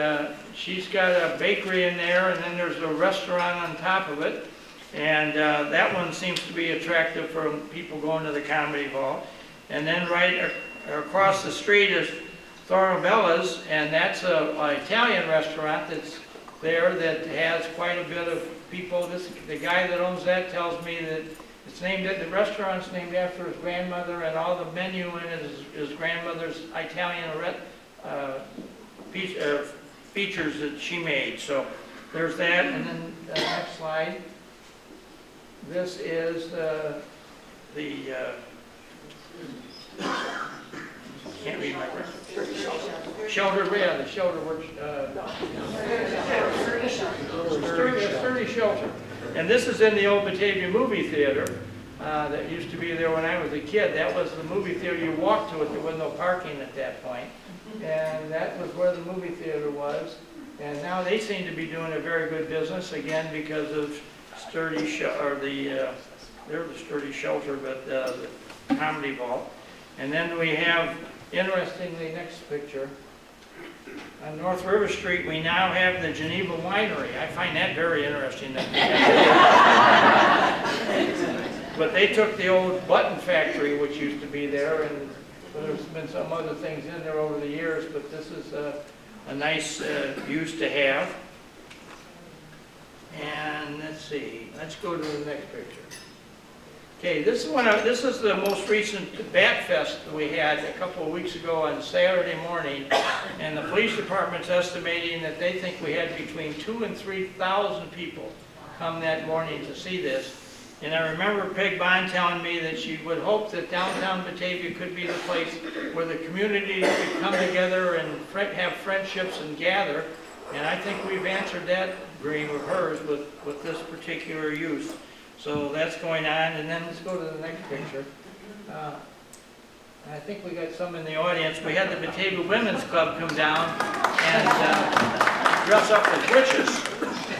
she's got a bakery in there, and then there's a restaurant on top of it. And that one seems to be attractive for people going to the Comedy Vault. And then right across the street is Thorobella's, and that's an Italian restaurant that's there that has quite a bit of people. The guy that owns that tells me that the restaurant's named after his grandmother, and all the menu in it is his grandmother's Italian features that she made. So there's that, and then the next slide. This is can't read my shelter, yeah, the shelter works. Sturdy Shelter. And this is in the old Batavia movie theater that used to be there when I was a kid. That was the movie theater. You walked to it, there was no parking at that point. And that was where the movie theater was. And now they seem to be doing a very good business, again, because of they're the Sturdy Shelter, but the Comedy Vault. And then we have, interestingly, next picture, on North River Street, we now have the Geneva Winery. I find that very interesting. But they took the old Button Factory, which used to be there, and there's been some other things in there over the years, but this is a nice use to have. And let's see, let's go to the next picture. Okay, this is the most recent Bat Fest we had a couple of weeks ago on Saturday morning, and the police department's estimating that they think we had between 2,000 and 3,000 people come that morning to see this. And I remember Peg Bond telling me that she would hope that downtown Batavia could be the place where the community could come together and have friendships and gather. And I think we've answered that dream of hers with this particular use. So that's going on. And then let's go to the next picture. I think we got some in the audience. We had the Batavia Women's Club come down and dress up as witches.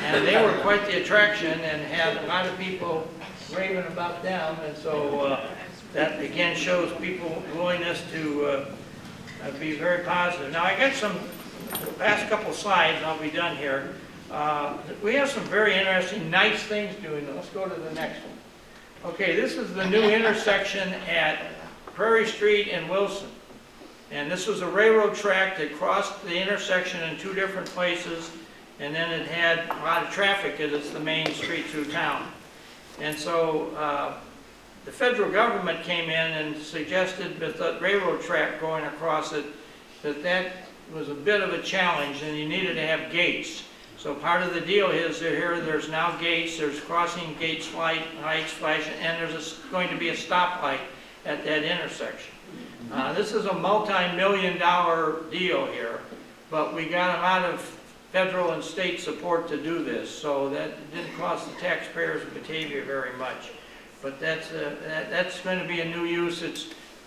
And they were quite the attraction and had a lot of people raving about them. And so that again shows people's willingness to be very positive. Now I got some last couple slides, and I'll be done here. We have some very interesting, nice things doing. Let's go to the next one. Okay, this is the new intersection at Prairie Street and Wilson. And this was a railroad track that crossed the intersection in 2 different places, and then it had a lot of traffic because it's the main street through town. And so the federal government came in and suggested with the railroad track going across it, that was a bit of a challenge and you needed to have gates. So part of the deal is there's now gates, there's crossing gates, lights flashing, and there's going to be a stoplight at that intersection. This is a multi-million-dollar deal here, but we got a lot of federal and state support to do this, so that didn't cost the taxpayers of Batavia very much. But that's going to be a new use.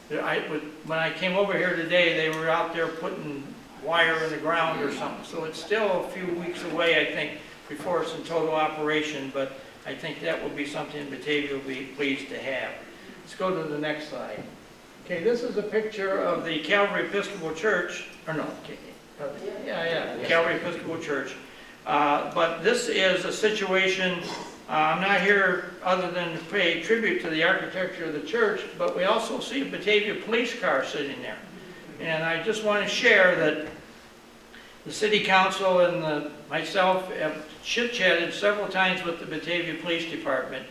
When I came over here today, they were out there putting wire in the ground or something, so it's still a few weeks away, I think, before it's in total operation, but I think that will be something Batavia will be pleased to have. Let's go to the next slide. Okay, this is a picture of the Calvary Episcopal Church, or no, Calvary Episcopal Church. But this is a situation, I'm not here other than to pay tribute to the architecture of the church, but we also see a Batavia police car sitting there. And I just want to share that the City Council and myself have chit-chatted several times with the Batavia Police Department,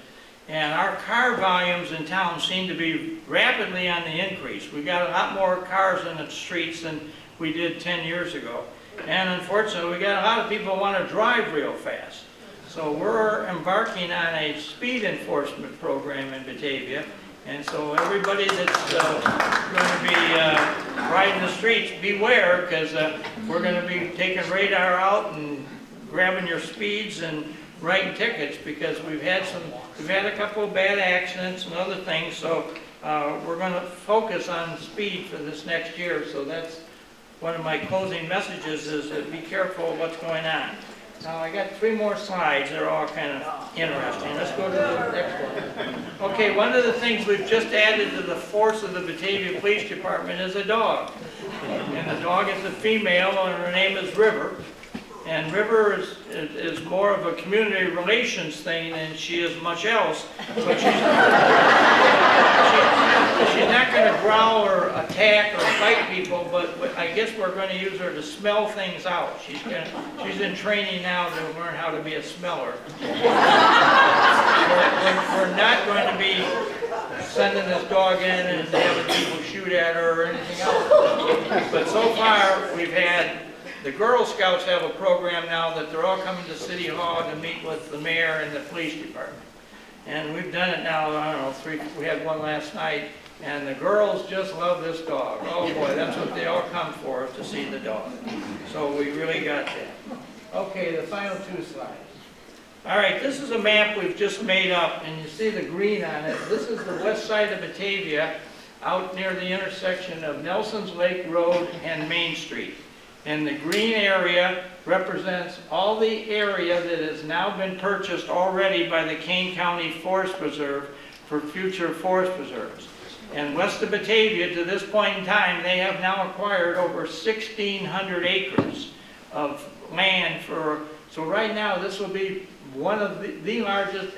and our car volumes in town seem to be rapidly on the increase. We got a lot more cars in the streets than we did 10 years ago. And unfortunately, we got a lot of people who want to drive real fast. So we're embarking on a speed enforcement program in Batavia. And so everybody that's going to be riding the streets, beware, because we're going to be taking radar out and grabbing your speeds and writing tickets, because we've had a couple of bad accidents and other things. So we're going to focus on speed for this next year. So that's one of my closing messages, is to be careful of what's going on. Now I got 3 more slides. They're all kind of interesting. Let's go to the next one. Okay, one of the things we've just added to the force of the Batavia Police Department is a dog. And the dog is a female, and her name is River. And River is more of a community relations thing than she is much else. But she's not going to growl or attack or fight people, but I guess we're going to use her to smell things out. She's in training now to learn how to be a smeller. We're not going to be sending this dog in and having people shoot at her or anything else. But so far, we've had the Girl Scouts have a program now that they're all coming to City Hall to meet with the mayor and the police department. And we've done it now, I don't know, we had one last night, and the girls just love this dog. Oh boy, that's what they all come for, to see the dog. So we really got that. Okay, the final 2 slides. All right, this is a map we've just made up, and you see the green on it. This is the west side of Batavia, out near the intersection of Nelson's Lake Road and Main Street. And the green area represents all the area that has now been purchased already by the Kane County Forest Preserve for future forest preserves. And west of Batavia, to this point in time, they have now acquired over 1,600 acres of land for, so right now this will be one of the largest,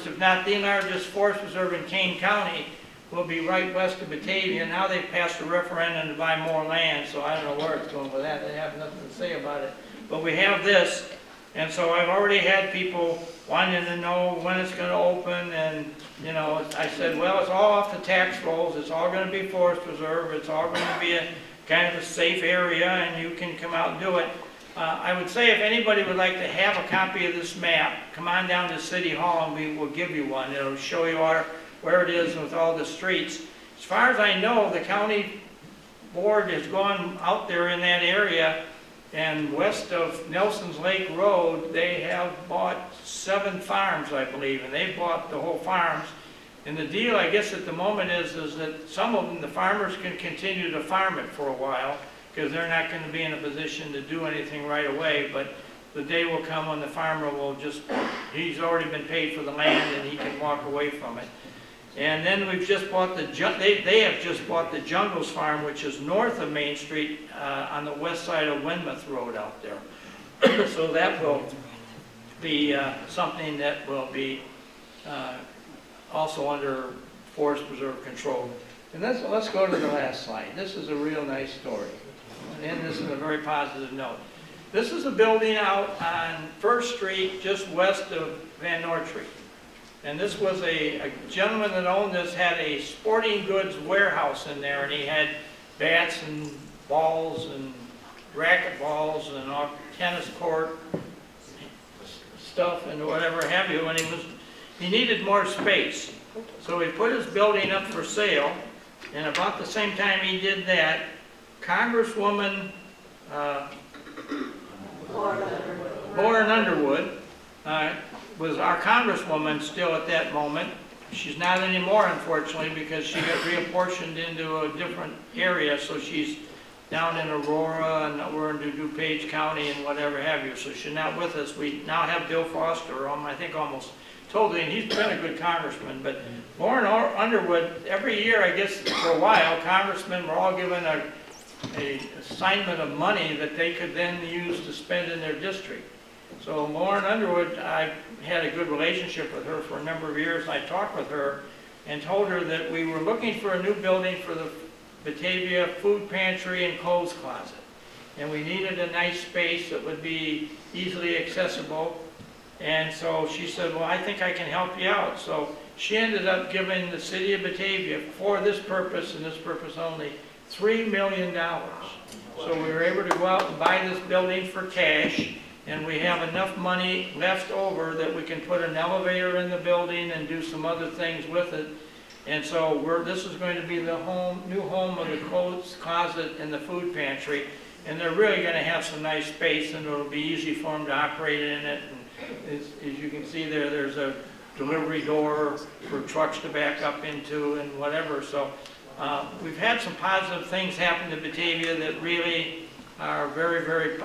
if not the largest forest preserve in Kane County, will be right west of Batavia. Now they've passed a referendum to buy more land, so I don't know where it's going with that. They have nothing to say about it. But we have this, and so I've already had people wanting to know when it's going to open, and you know, I said, well, it's all off the tax rolls. It's all going to be forest preserve. It's all going to be a kind of a safe area, and you can come out and do it. I would say if anybody would like to have a copy of this map, come on down to City Hall and we will give you one. It'll show you where it is with all the streets. As far as I know, the county board has gone out there in that area, and west of Nelson's Lake Road, they have bought 7 farms, I believe, and they bought the whole farms. And the deal, I guess, at the moment is that some of them, the farmers can continue to farm it for a while, because they're not going to be in a position to do anything right away, but the day will come when the farmer will just, he's already been paid for the land and he can walk away from it. And then we've just bought they have just bought the Jungles Farm, which is north of Main Street on the west side of Winmouth Road out there. So that will be something that will be also under Forest Preserve control. And let's go to the last slide. This is a real nice story. And end this on a very positive note. This is a building out on First Street, just west of Van Noort Street. And this was a gentleman that owned this, had a sporting goods warehouse in there, and he had bats and balls and racket balls and all tennis court stuff and whatever have you, and he needed more space. So he put his building up for sale, and about the same time he did that, Congresswoman Lauren Underwood was our congresswoman still at that moment. She's not anymore, unfortunately, because she got reapportioned into a different area, so she's down in Aurora, and we're in DuPage County and whatever have you, so she's not with us. We now have Bill Foster, I think almost totally, and he's been a good congressman, but Lauren Underwood, every year, I guess for a while, congressmen were all given a assignment of money that they could then use to spend in their district. So Lauren Underwood, I had a good relationship with her for a number of years. I talked with her and told her that we were looking for a new building for the Batavia food pantry and clothes closet. And we needed a nice space that would be easily accessible. And so she said, well, I think I can help you out. So she ended up giving the city of Batavia, for this purpose and this purpose only, $3 million. So we were able to go out and buy this building for cash, and we have enough money left over that we can put an elevator in the building and do some other things with it. And so this is going to be the new home of the clothes closet and the food pantry. And they're really going to have some nice space, and it'll be easy for them to operate in it. And as you can see there, there's a delivery door for trucks to back up into and whatever. So we've had some positive things happen to Batavia that really are very, very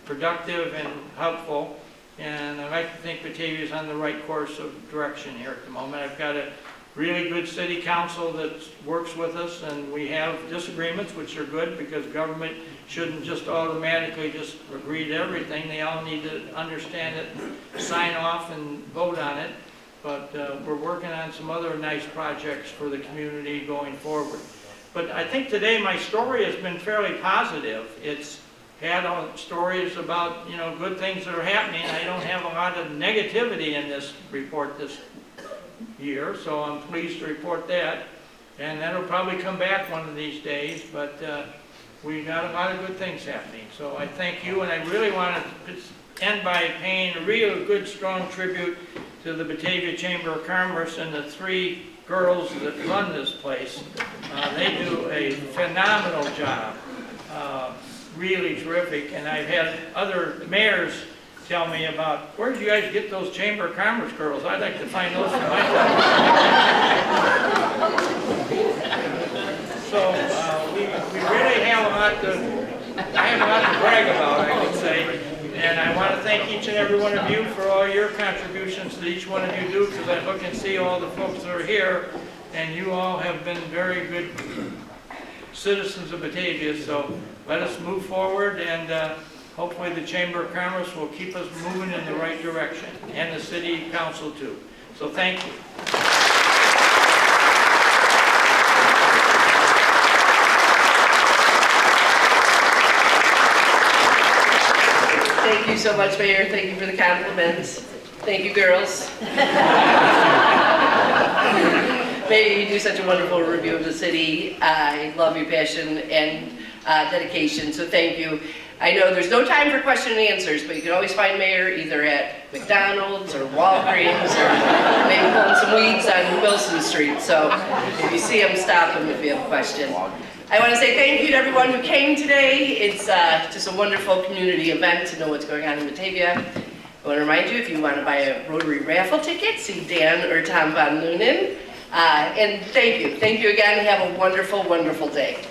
productive and helpful. And I like to think Batavia is on the right course of direction here at the moment. I've got a really good city council that works with us, and we have disagreements, which are good, because government shouldn't just automatically just agree to everything. They all need to understand it, sign off, and vote on it. But we're working on some other nice projects for the community going forward. But I think today my story has been fairly positive. It's had stories about, good things that are happening. I don't have a lot of negativity in this report this year, so I'm pleased to report that. And that'll probably come back one of these days, but we got a lot of good things happening. So I thank you, and I really want to end by paying a real good, strong tribute to the Batavia Chamber of Commerce and the 3 girls that run this place. They do a phenomenal job, really terrific. And I've had other mayors tell me about, where did you guys get those Chamber of Commerce girls? I'd like to find those for my town. So we really have a lot I have a lot to brag about, I would say. And I want to thank each and every one of you for all your contributions that each one of you do, because I look and see all the folks that are here, and you all have been very good citizens of Batavia. So let us move forward, and hopefully the Chamber of Commerce will keep us moving in the right direction, and the City Council too. So thank you. Thank you so much, Mayor. Thank you for the compliments. Thank you, girls. Mayor, you do such a wonderful review of the city. I love your passion and dedication, so thank you. I know there's no time for question and answers, but you can always find Mayor either at McDonald's or Walgreens, or maybe pulling some weeds on Wilson Street. So if you see him, stop him if you have a question. I want to say thank you to everyone who came today. It's just a wonderful community event to know what's going on in Batavia. I want to remind you, if you want to buy a Rotary raffle ticket, see Dan or Tom Von Lunen. And thank you. Thank you again. Have a wonderful, wonderful day.